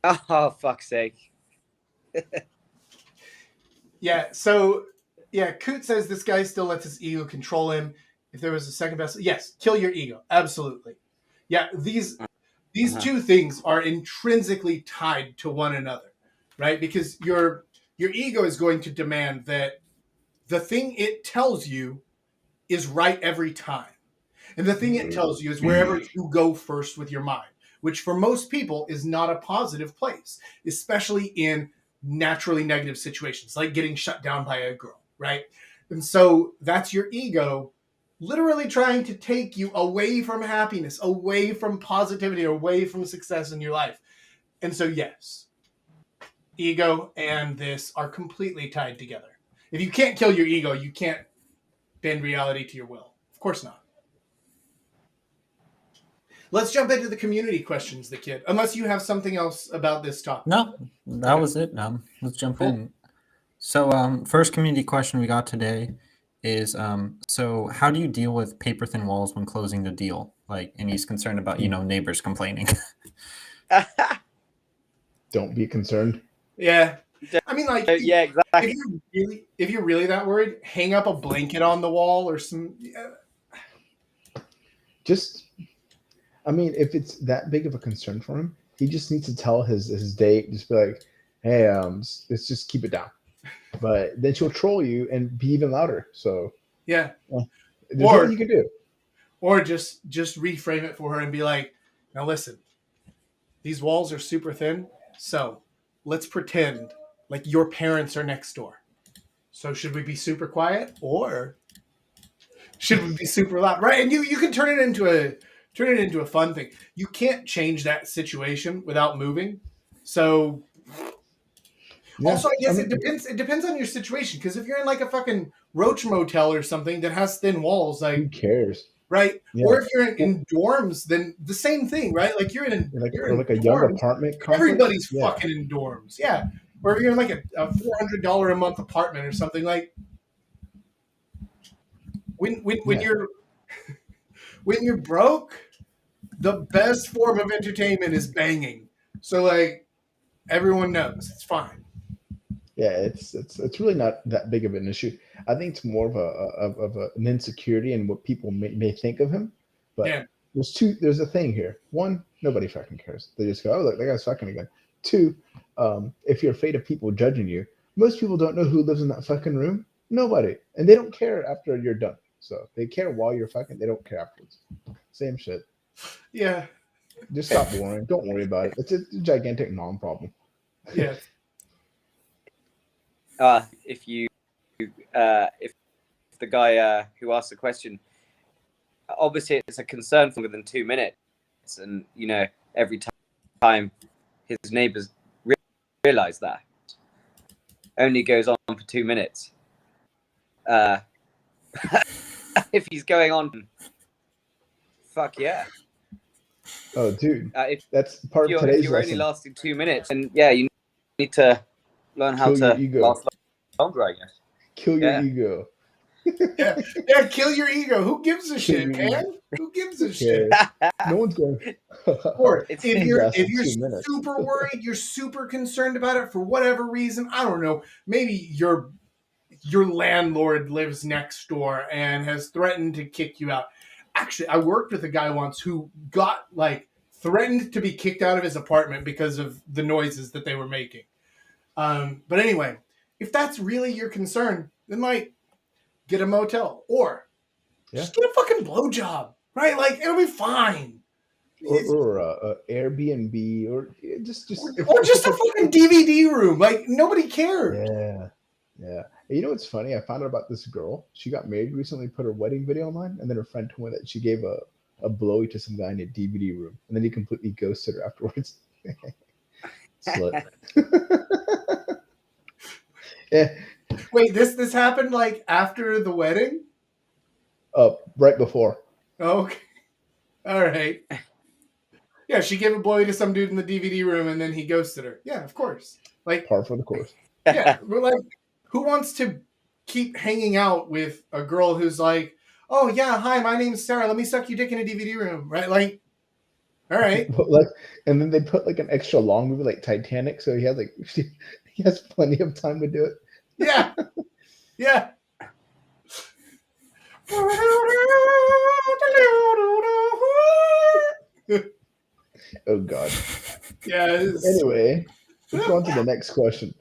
Oh, fuck's sake. Yeah. So yeah, Coot says this guy still lets his ego control him. If there was a second best, yes, kill your ego. Absolutely. Yeah. These two things are intrinsically tied to one another, right? Because your ego is going to demand that the thing it tells you is right every time. And the thing it tells you is wherever you go first with your mind, which for most people is not a positive place, especially in naturally negative situations, like getting shut down by a girl, right? And so that's your ego literally trying to take you away from happiness, away from positivity, away from success in your life. And so, yes, ego and this are completely tied together. If you can't kill your ego, you can't bend reality to your will. Of course not. Let's jump into the community questions, the kid. Unless you have something else about this topic. No, that was it. Let's jump in. So, first community question we got today is, so how do you deal with paper thin walls when closing the deal? Like, and he's concerned about, neighbors complaining. Don't be concerned. Yeah. I mean, like, yeah, exactly. If you're really that worried, hang up a blanket on the wall or some. Just, I mean, if it's that big of a concern for him, he just needs to tell his date. Just be like, "Hey, let's just keep it down." But then she'll troll you and be even louder. So yeah, there's nothing you can do. Or just reframe it for her and be like, "Now listen, these walls are super thin, so let's pretend like your parents are next door. So should we be super quiet or should we be super loud?" Right? And you can turn it into a fun thing. You can't change that situation without moving. So also, I guess it depends on your situation. Because if you're in like a fucking roach motel or something that has thin walls, like who cares, right? Yeah. Or if you're in dorms, then the same thing, right? Like you're in a young apartment. Everybody's fucking in dorms, yeah. Or if you're in like a $400 a month apartment or something, like when you're when you're broke, the best form of entertainment is banging. So like everyone knows it's fine. Yeah, it's really not that big of an issue. I think it's more of an insecurity in what people may think of him. But there's a thing here. One, nobody fucking cares. They just go, "Oh, look, that guy's fucking again." Two, if you're afraid of people judging you, most people don't know who lives in that fucking room. Nobody, and they don't care after you're done. So they care while you're fucking. They don't care afterwards. Same shit. Yeah. Just stop worrying. Don't worry about it. It's a gigantic non-problem. Yeah. If the guy who asked the question, obviously it's a concern for longer than 2 minutes, and every time his neighbors realize that, only goes on for 2 minutes. If he's going on, fuck yeah. Oh, dude, that's part of today's lesson. If you're only lasting 2 minutes, and you need to learn how to last longer, I guess. Kill your ego. Yeah, kill your ego. Who gives a shit, man? Who gives a shit? No one's going. Or if you're super worried, you're super concerned about it for whatever reason, I don't know. Maybe your landlord lives next door and has threatened to kick you out. Actually, I worked with a guy once who got like threatened to be kicked out of his apartment because of the noises that they were making. But anyway, if that's really your concern, then like get a motel or just get a fucking blowjob, right? Like it'll be fine. Or Airbnb, or just a fucking DVD room. Like nobody cared. Yeah. You know what's funny? I found out about this girl. She got married recently, put her wedding video online, and then her friend told me that she gave a blowy to some guy in a DVD room, and then he completely ghosted her afterwards. Slut. Yeah. Wait, this happened like after the wedding? Right before. Okay. All right. Yeah, she gave a blowy to some dude in the DVD room, and then he ghosted her. Yeah, of course. Like par for the course. Yeah, we're like, who wants to keep hanging out with a girl who's like, oh yeah, hi, my name's Sarah. Let me suck your dick in a DVD room, right? Like, all right. And then they put like an extra long movie like Titanic, so he has plenty of time to do it. Yeah, yeah. Oh God. Yeah. Anyway, let's go on to the next question.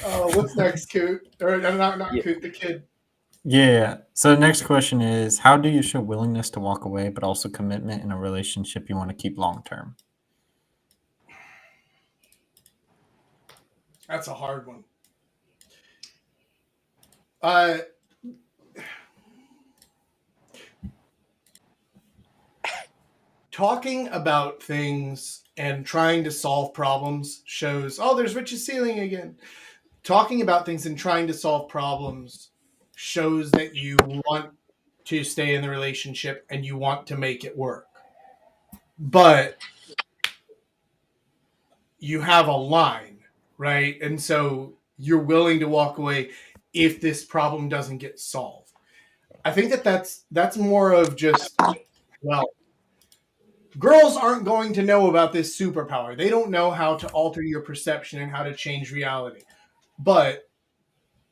What's next, Coot? Or not Coot, the kid. Yeah. So the next question is, how do you show willingness to walk away, but also commitment in a relationship you want to keep long term? That's a hard one. Talking about things and trying to solve problems shows, oh, there's Rich's ceiling again. Talking about things and trying to solve problems shows that you want to stay in the relationship and you want to make it work. But you have a line, right? And so you're willing to walk away if this problem doesn't get solved. I think that's more of just, well, girls aren't going to know about this superpower. They don't know how to alter your perception and how to change reality. But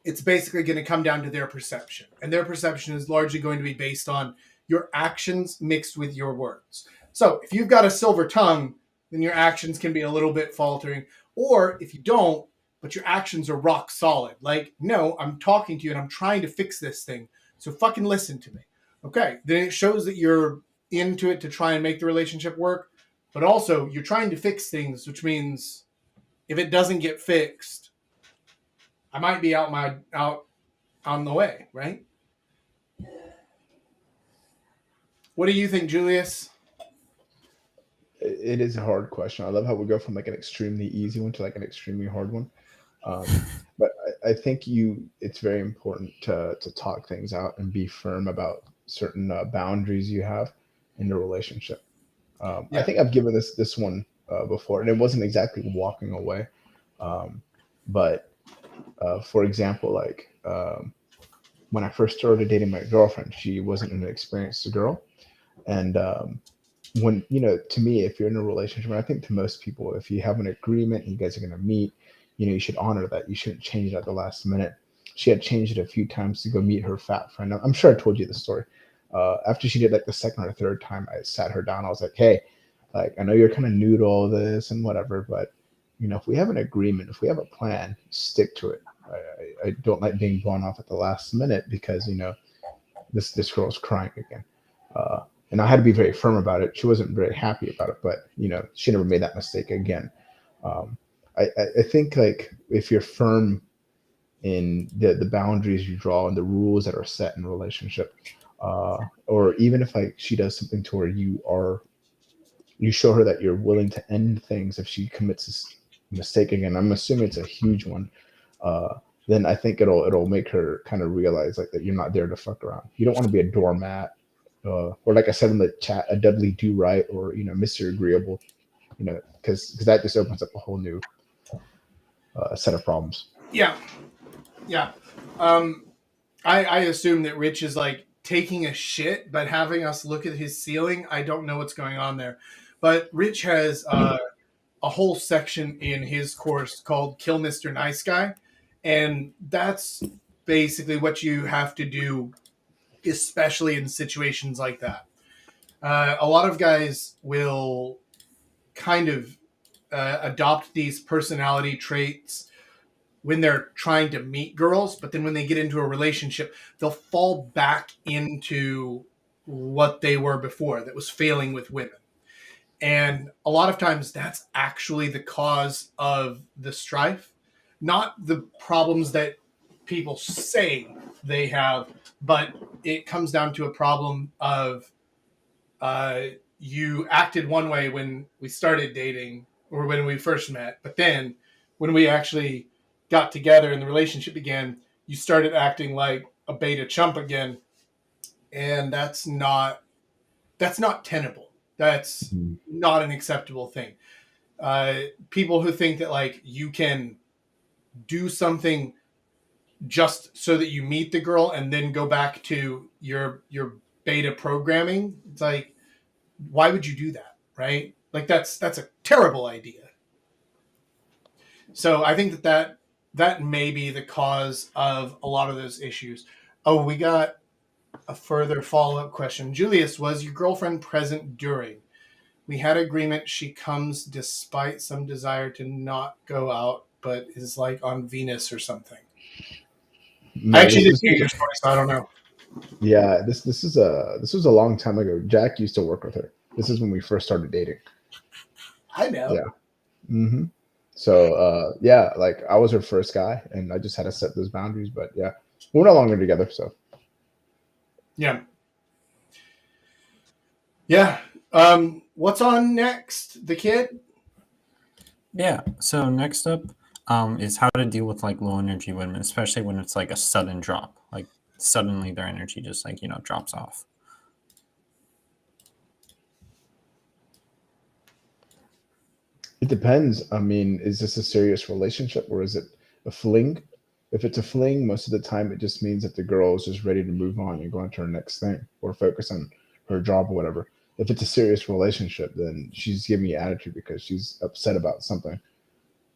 it's basically going to come down to their perception. And their perception is largely going to be based on your actions mixed with your words. So if you've got a silver tongue, then your actions can be a little bit faltering. Or if you don't, but your actions are rock solid. Like, no, I'm talking to you and I'm trying to fix this thing. So fucking listen to me. Okay, then it shows that you're into it to try and make the relationship work. But also, you're trying to fix things, which means if it doesn't get fixed, I might be out on the way, right? What do you think, Julius? It is a hard question. I love how we go from like an extremely easy one to like an extremely hard one. But I think it's very important to talk things out and be firm about certain boundaries you have in the relationship. I think I've given this one before, and it wasn't exactly walking away. But for example, like when I first started dating my girlfriend, she wasn't an experienced girl. And when, to me, if you're in a relationship, and I think to most people, if you have an agreement and you guys are going to meet, you should honor that. You shouldn't change it at the last minute. She had changed it a few times to go meet her fat friend. I'm sure I told you the story. After she did like the second or third time, I sat her down. I was like, hey, like, I know you're kind of new to all this and whatever, but if we have an agreement, if we have a plan, stick to it. I don't like being blown off at the last minute because, this girl's crying again. And I had to be very firm about it. She wasn't very happy about it, but, she never made that mistake again. I think like if you're firm in the boundaries you draw and the rules that are set in a relationship, or even if like she does something to where you show her that you're willing to end things if she commits this mistake again, I'm assuming it's a huge one, then I think it'll make her kind of realize like that you're not there to fuck around. You don't want to be a doormat, or like I said in the chat, a Dudley Do Right, or Mr. Agreeable, because that just opens up a whole new set of problems. Yeah. I assume that Rich is like taking a shit, but having us look at his ceiling, I don't know what's going on there. But Rich has a whole section in his course called Kill Mr. Nice Guy. And that's basically what you have to do, especially in situations like that. A lot of guys will kind of adopt these personality traits when they're trying to meet girls, but then when they get into a relationship, they'll fall back into what they were before that was failing with women. And a lot of times that's actually the cause of the strife, not the problems that people say they have, but it comes down to a problem of you acted one way when we started dating or when we first met, but then when we actually got together and the relationship began, you started acting like a beta chump again, and that's not tenable. That's not an acceptable thing. People who think that like you can do something just so that you meet the girl and then go back to your beta programming, it's like, why would you do that, right? Like that's a terrible idea. So I think that may be the cause of a lot of those issues. Oh, we got a further follow-up question. Julius, was your girlfriend present during? We had agreement she comes despite some desire to not go out, but is like on Venus or something. No, I actually didn't hear your story, so I don't know. Yeah, this was a long time ago. Jack used to work with her. This is when we first started dating. I know. Yeah. Mm-hmm. So yeah, like I was her first guy, and I just had to set those boundaries. But yeah, we're no longer together. So yeah. What's on next? The kid? Yeah. So next up is how to deal with like low energy women, especially when it's like a sudden drop. Like suddenly their energy just like, drops off. it depends. I mean, is this a serious relationship or is it a fling? If it's a fling, most of the time it just means that the girl is just ready to move on and go on to her next thing or focus on her job or whatever. If it's a serious relationship, then she's giving you attitude because she's upset about something,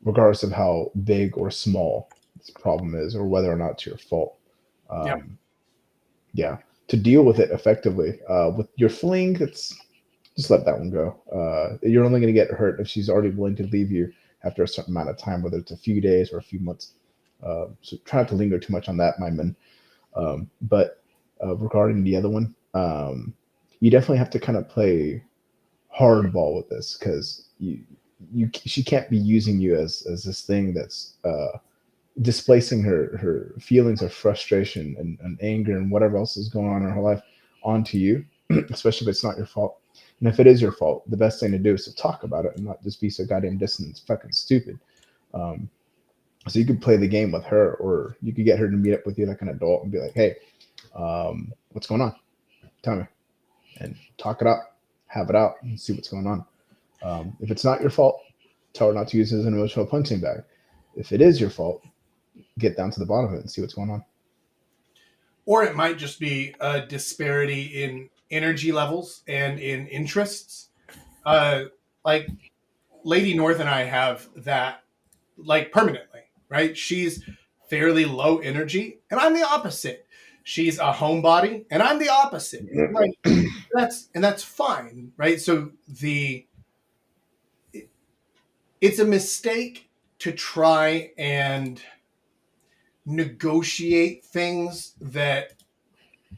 regardless of how big or small this problem is or whether or not it's your fault. Yeah. To deal with it effectively, with your fling, that's just let that one go. You're only going to get hurt if she's already willing to leave you after a certain amount of time, whether it's a few days or a few months. So try not to linger too much on that, my man. But regarding the other one, you definitely have to kind of play hardball with this because she can't be using you as this thing that's displacing her feelings of frustration and anger and whatever else is going on in her life onto you, especially if it's not your fault. And if it is your fault, the best thing to do is to talk about it and not just be so goddamn distant. It's fucking stupid. So you could play the game with her, or you could get her to meet up with you like an adult and be like, hey, what's going on? Tell me. And talk it out, have it out, and see what's going on. If it's not your fault, tell her not to use it as an emotional punching bag. If it is your fault, get down to the bottom of it and see what's going on. Or it might just be a disparity in energy levels and in interests. Like Lady North and I have that like permanently, right? She's fairly low energy and I'm the opposite. She's a homebody and I'm the opposite. Like that's fine, right? So it's a mistake to try and negotiate things that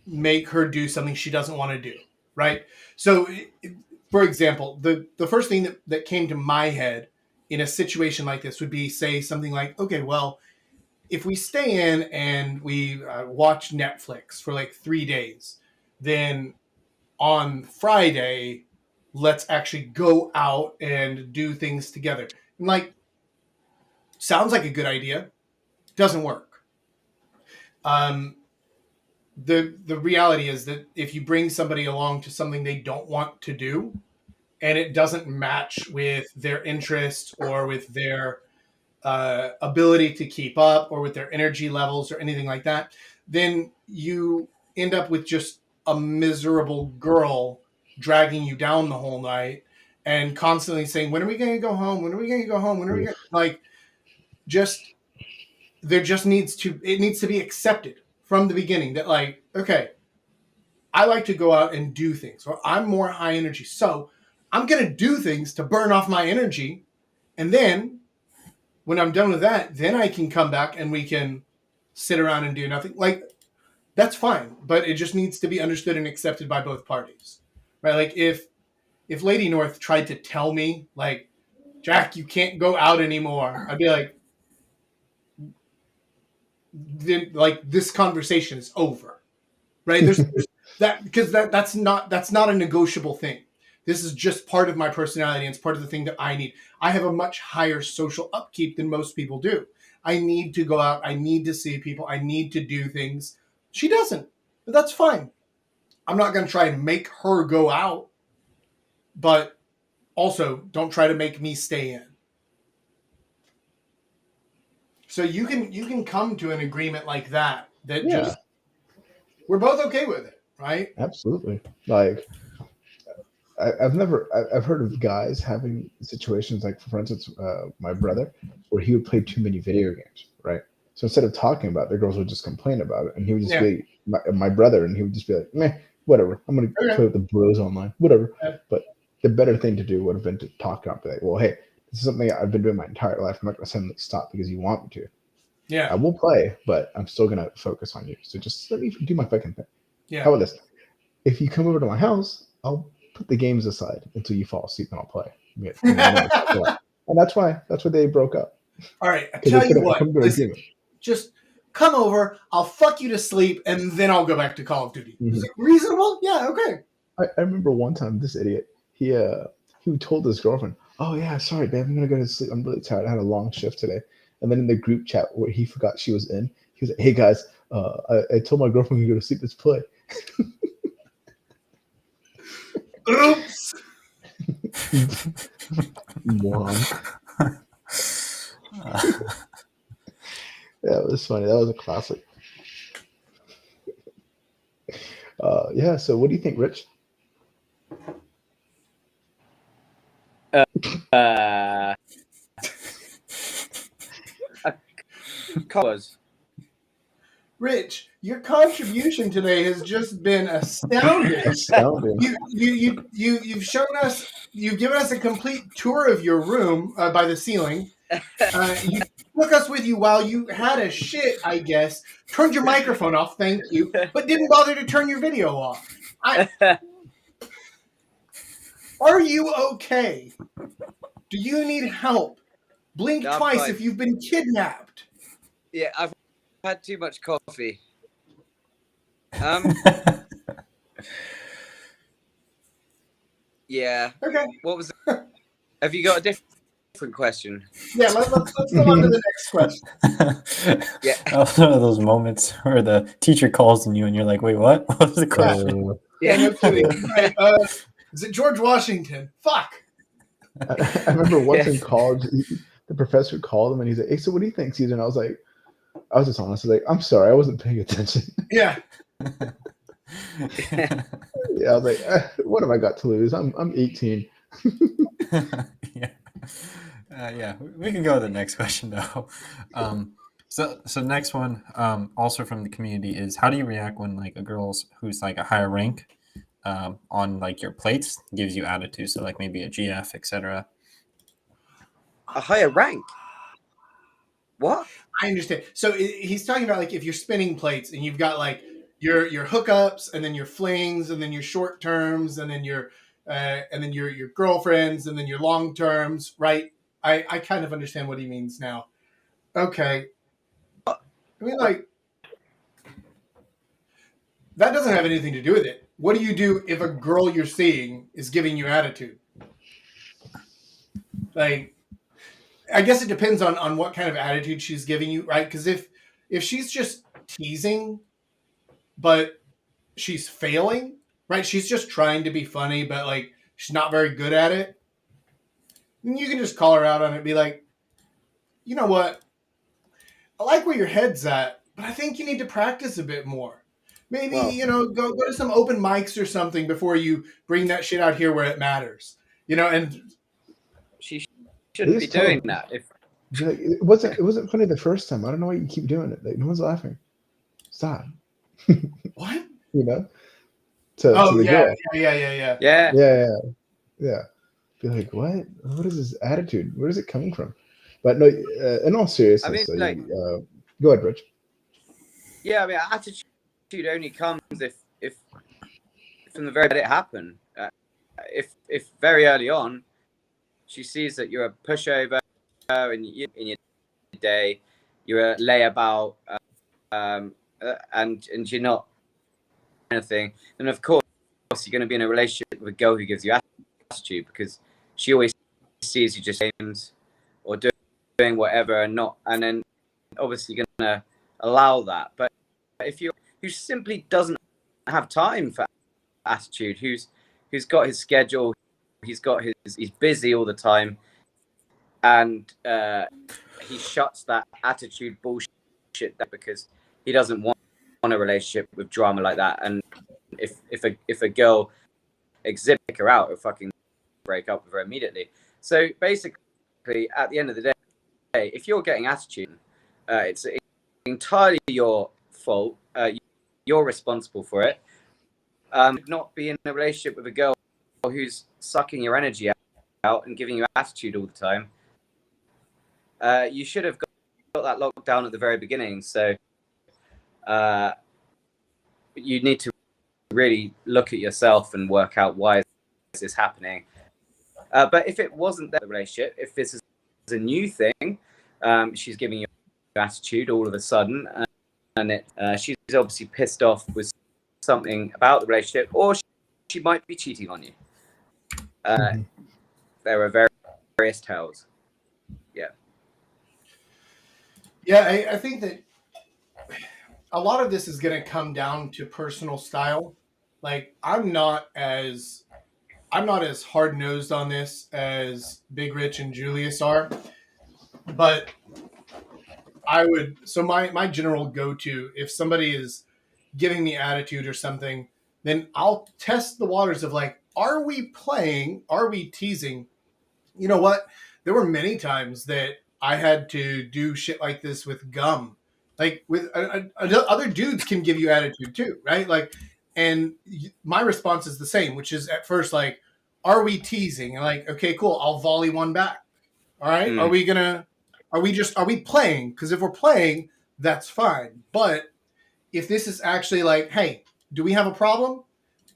make her do something she doesn't want to do, right? So, for example, the first thing that came to my head in a situation like this would be, say, something like, okay, well, if we stay in and we watch Netflix for like 3 days, then on Friday, let's actually go out and do things together. And like, sounds like a good idea. Doesn't work. The reality is that if you bring somebody along to something they don't want to do, and it doesn't match with their interests or with their ability to keep up or with their energy levels or anything like that, then you end up with just a miserable girl dragging you down the whole night and constantly saying, when are we going to go home? When are we going to go home? When are we going to, like, just, it needs to be accepted from the beginning that like, okay, I like to go out and do things, or I'm more high energy. So I'm going to do things to burn off my energy. And then when I'm done with that, then I can come back and we can sit around and do nothing. Like, that's fine. But it just needs to be understood and accepted by both parties. Right? Like, if Lady North tried to tell me, like, Jack, you can't go out anymore, I'd be like, then, like, this conversation is over. Right? There's that, because that's not a negotiable thing. This is just part of my personality, and it's part of the thing that I need. I have a much higher social upkeep than most people do. I need to go out. I need to see people. I need to do things. She doesn't. But that's fine. I'm not going to try and make her go out, but also don't try to make me stay in. So you can come to an agreement like that just we're both okay with it, right? Absolutely. Like, I've heard of guys having situations like, for instance, my brother, where he would play too many video games, right? So instead of talking about it, the girls would just complain about it, and he would just be my brother, and he would just be like, meh, whatever. I'm gonna play with the bros online, whatever. But the better thing to do would have been to talk about, be like, well, hey, this is something I've been doing my entire life. I'm not gonna suddenly stop because you want me to. Yeah, I will play, but I'm still gonna focus on you. So just let me do my fucking thing. Yeah. How about this? If you come over to my house, I'll put the games aside until you fall asleep, and I'll play. And that's why they broke up. All right, I tell you what, listen, just come over. I'll fuck you to sleep, and then I'll go back to Call of Duty. Is it reasonable? Yeah, okay. I remember one time this idiot, he told his girlfriend, "Oh yeah, sorry, babe, I'm gonna go to sleep. I'm really tired. I had a long shift today." And then in the group chat where he forgot she was in, he was like, "Hey guys, I told my girlfriend to go to sleep. Let's play." Oops. Moron. That was funny. That was a classic. Yeah. So, what do you think, Rich? Rich, your contribution today has just been astounding. You've shown us, you've given us a complete tour of your room by the ceiling. You took us with you while you had a shit, I guess. Turned your microphone off, thank you, but didn't bother to turn your video off. Are you okay? Do you need help? Blink twice if you've been kidnapped. Yeah, I've had too much coffee. Yeah. Okay. What was it? Have you got a different question? Yeah, let's go on to the next question. Yeah. One of those moments where the teacher calls on you and you're like, wait, what? What was the question? Yeah, no kidding. Right. Is it George Washington? Fuck. I remember once in college, the professor called him and he's like, "Hey, so what do you think, Caesar?" And I was just honest. I was like, "I'm sorry, I wasn't paying attention." Yeah. Yeah, I was like, "What have I got to lose? I'm 18." Yeah. Yeah, we can go to the next question though. So next one, also from the community, is how do you react when like a girl who's like a higher rank on like your plates gives you attitude? So like maybe a GF, etc. A higher rank? What? I understand. So he's talking about like if you're spinning plates and you've got like your hookups and then your flings and then your short terms and then your girlfriends and then your long terms, right? I kind of understand what he means now. Okay. I mean, like, that doesn't have anything to do with it. What do you do if a girl you're seeing is giving you attitude? Like, I guess it depends on what kind of attitude she's giving you, right? Because if she's just teasing, but she's failing, right? She's just trying to be funny, but like she's not very good at it. Then you can just call her out on it and be like, you know what? I like where your head's at, but I think you need to practice a bit more. Maybe, go to some open mics or something before you bring that shit out here where it matters. And she shouldn't be doing that. It wasn't funny the first time. I don't know why you keep doing it. Like, no one's laughing. Stop. What? To the girl. Yeah. Yeah. be like, what? What is this attitude? Where is it coming from? But no, in all seriousness, I mean, like, go ahead, Rich. Yeah, I mean, attitude only comes if from the very let it happen. If very early on she sees that you're a pushover in your day, you're a layabout, and you're not anything, then of course you're going to be in a relationship with a girl who gives you attitude, because she always sees you just games or doing whatever and then obviously you're going to allow that. But if you who simply doesn't have time for attitude, who's got his schedule, he's busy all the time, and he shuts that attitude bullshit down because he doesn't want a relationship with drama like that. And if a girl exhibits her out, or fucking break up with her immediately. So basically, at the end of the day, if you're getting attitude, it's entirely your fault. You're responsible for it. Not be in a relationship with a girl who's sucking your energy out and giving you attitude all the time. You should have got that locked down at the very beginning. So you need to really look at yourself and work out why is this happening. But if it wasn't the relationship, if this is a new thing, she's giving you attitude all of a sudden, and she's obviously pissed off with something about the relationship, or she might be cheating on you. There are various tales. Yeah, I think that a lot of this is going to come down to personal style. Like, I'm not as hard-nosed on this as Big Rich and Julius are, but my general go-to, if somebody is giving me attitude or something, then I'll test the waters of like, are we playing? Are we teasing? You know what? There were many times that I had to do shit like this with gum. Like, with other dudes can give you attitude too, right? Like, and my response is the same, which is at first like, are we teasing? And like, okay, cool, I'll volley one back. All right. Are we playing? Because if we're playing, that's fine. But if this is actually like, hey, do we have a problem?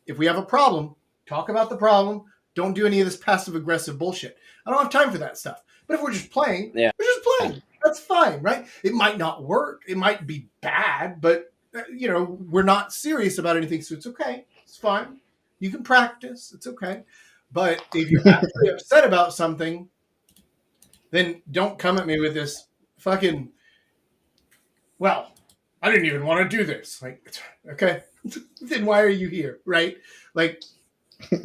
If we have a problem, talk about the problem. Don't do any of this passive aggressive bullshit. I don't have time for that stuff. But if we're just playing, we're just playing. That's fine, right? It might not work. It might be bad, but we're not serious about anything, so it's okay. It's fine. You can practice. It's okay. But if you're actually upset about something, then don't come at me with this fucking, well, I didn't even want to do this. Like, okay, then why are you here, right? Like, I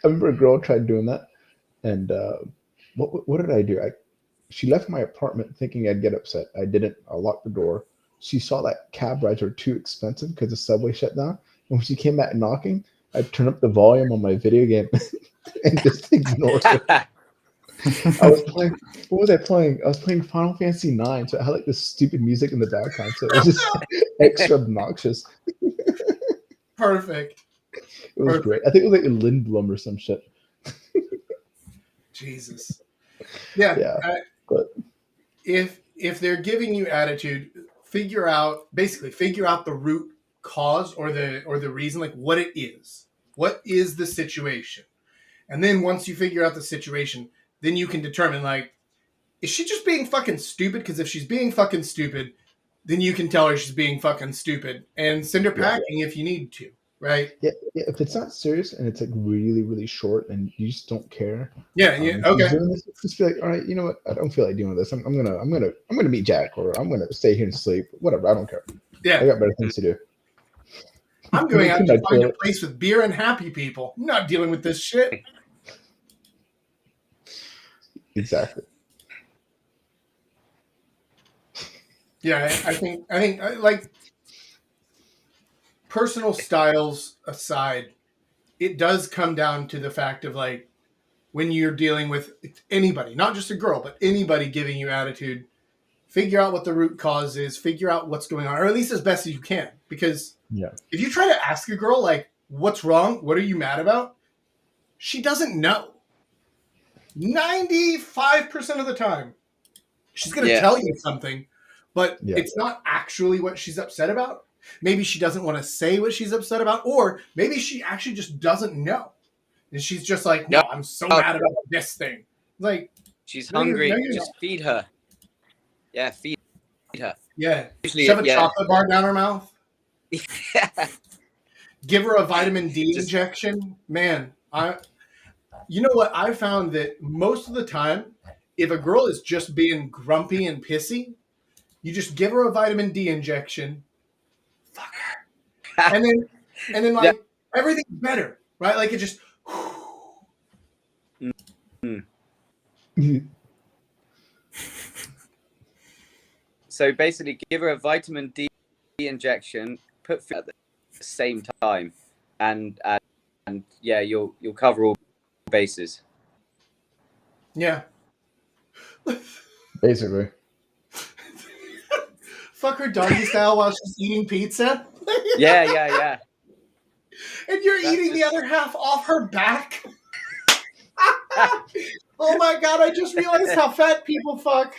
remember a girl tried doing that, and what did I do? She left my apartment thinking I'd get upset. I didn't. I locked the door. She saw that cab rides were too expensive because the subway shut down. And when she came back knocking, I turned up the volume on my video game and just ignored her. I was playing. What was I playing? I was playing Final Fantasy IX, so I had like this stupid music in the background, so it was just extra obnoxious. Perfect. It was great. I think it was like Lindblom or some shit. Jesus. Yeah. But if they're giving you attitude, figure out the root cause or the reason, like what it is. What is the situation? And then once you figure out the situation, then you can determine, like, is she just being fucking stupid? Because if she's being fucking stupid, then you can tell her she's being fucking stupid and send her packing if you need to, right? Yeah. If it's not serious and it's like really, really short and you just don't care. Okay. Just be like, all right, you know what? I don't feel like doing this. I'm gonna meet Jack, or I'm gonna stay here and sleep. Whatever. I don't care. Yeah. I got better things to do. I'm going out to find a place with beer and happy people. I'm not dealing with this shit. Exactly. Yeah, I think like, personal styles aside, it does come down to the fact of like, when you're dealing with anybody, not just a girl, but anybody giving you attitude, figure out what the root cause is, figure out what's going on, or at least as best as you can. Because if you try to ask a girl, like, what's wrong? What are you mad about? She doesn't know. 95% of the time, she's going to Yeah. tell you something, but Yeah. it's not actually what she's upset about. Maybe she doesn't want to say what she's upset about, or maybe she actually just doesn't know. And she's just like, no, I'm so mad about this thing. Like, She's no, hungry. you're not. Just feed her. Yeah, feed her. Yeah. Usually, Shove a yeah. chocolate bar down her mouth. Yeah. Give her a vitamin D Just- injection. Man, you know what? I found that most of the time, if a girl is just being grumpy and pissy, you just give her a vitamin D injection. Fuck her. And then like everything's better, right? Like it just So basically, give her a vitamin D injection, put food at the same time, and yeah, you'll cover all bases. yeah. Basically. Fuck her doggy style while she's eating pizza. Yeah. And you're That's eating the just- other half off her back. Oh my god, I just realized how fat people fuck.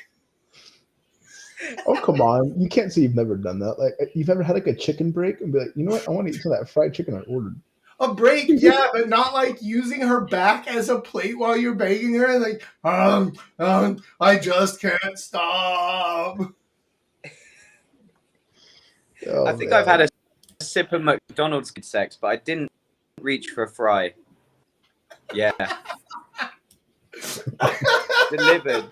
Oh, come on. You can't say you've never done that. Like, you've ever had like a chicken break and be like, you know what? I want to eat some of that fried chicken I ordered. A break, yeah, but not like using her back as a plate while you're begging her. Like, I just can't stop. Oh, I think man. I've had a sip of McDonald's good sex, but I didn't reach for a fry. Yeah. Delivered.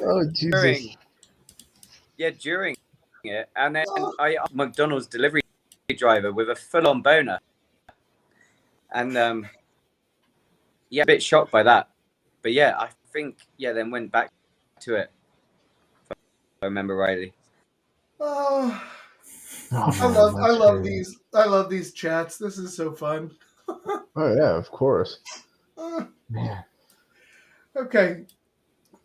Oh, Jesus. During it, and then I asked McDonald's delivery driver with a full-on boner, and a bit shocked by that, but yeah, I think then went back to it, if I remember rightly. Oh, Oh, I love these chats. This is so fun. Oh, yeah, of course. Man. Okay.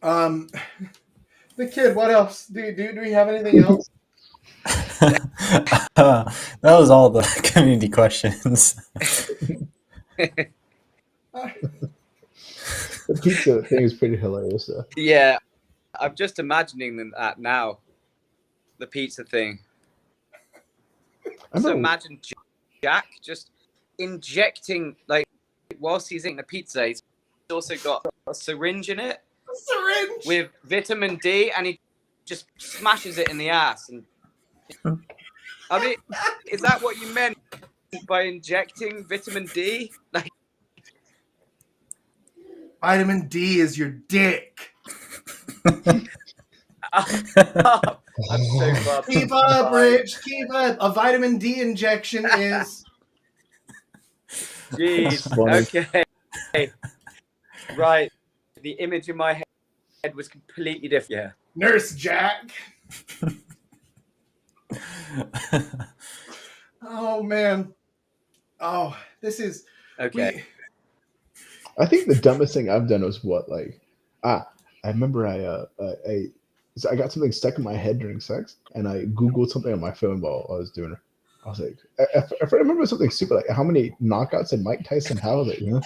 The kid, what else? Do we have anything else? That was all the community questions. The pizza thing is pretty hilarious, though. Yeah, I'm just imagining that now, the pizza thing. So imagine Jack just injecting, like, whilst he's eating the pizza, he's also got a syringe in it. Syringe with vitamin D, and he just smashes it in the ass. And I mean, is that what you meant by injecting vitamin D? Like, vitamin D is your dick. I'm so far. Keep up, Rich. Keep up. A vitamin D injection is. Jeez. Okay. Right. The image in my head was completely different. Yeah. Nurse Jack. Oh man. Oh, this is Okay. I think the dumbest thing I've done was what, like, I remember I got something stuck in my head during sex, and I Googled something on my phone while I was doing it. I was like, if I remember something stupid, like how many knockouts did Mike Tyson have? It, you know?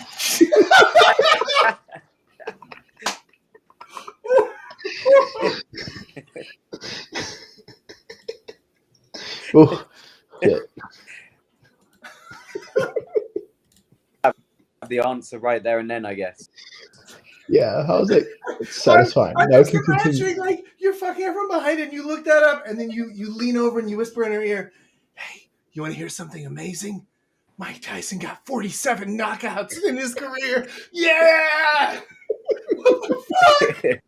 Oh, shit. The answer right there and then, I guess. Yeah, I was like, it's satisfying. I'm Now I just can continue. imagining like you're fucking her from behind and you look that up and then you lean over and you whisper in her ear, "Hey, you want to hear something amazing? Mike Tyson got 47 knockouts in his career. Yeah!" What the fuck?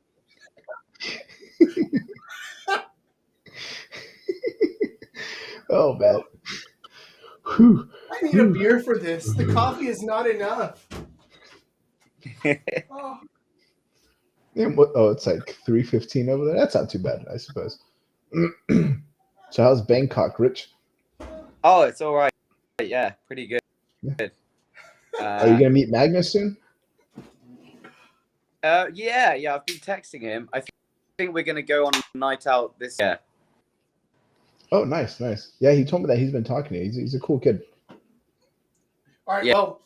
Oh man. Whew. I need a beer for this. The coffee is not enough. Oh. And it's like 3:15 over there. That's not too bad, I suppose. So how's Bangkok, Rich? Oh, it's all right. Yeah, pretty good. Are you gonna meet Magnus soon? Yeah. I've been texting him. I think we're gonna go on a night out this year. Oh, nice. Yeah, he told me that he's been talking to you. He's a cool kid. All right, Yeah. well,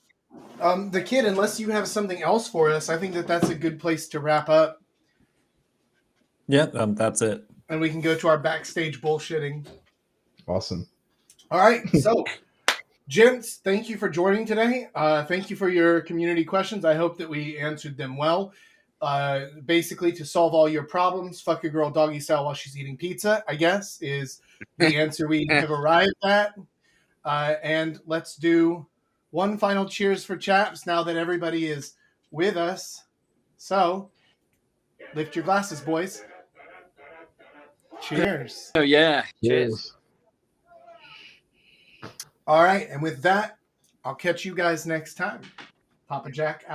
The kid, unless you have something else for us, I think that's a good place to wrap up. Yeah, that's it. And we can go to our backstage bullshitting. Awesome. All right. So, gents, thank you for joining today. Thank you for your community questions. I hope that we answered them well. Basically, to solve all your problems, fuck your girl doggy style while she's eating pizza, I guess, is the answer we have arrived at. And let's do one final cheers for Chaps now that everybody is with us. So, lift your glasses, boys. Cheers. Oh, yeah. Cheers. All right. And with that, I'll catch you guys next time. Papa Jack out.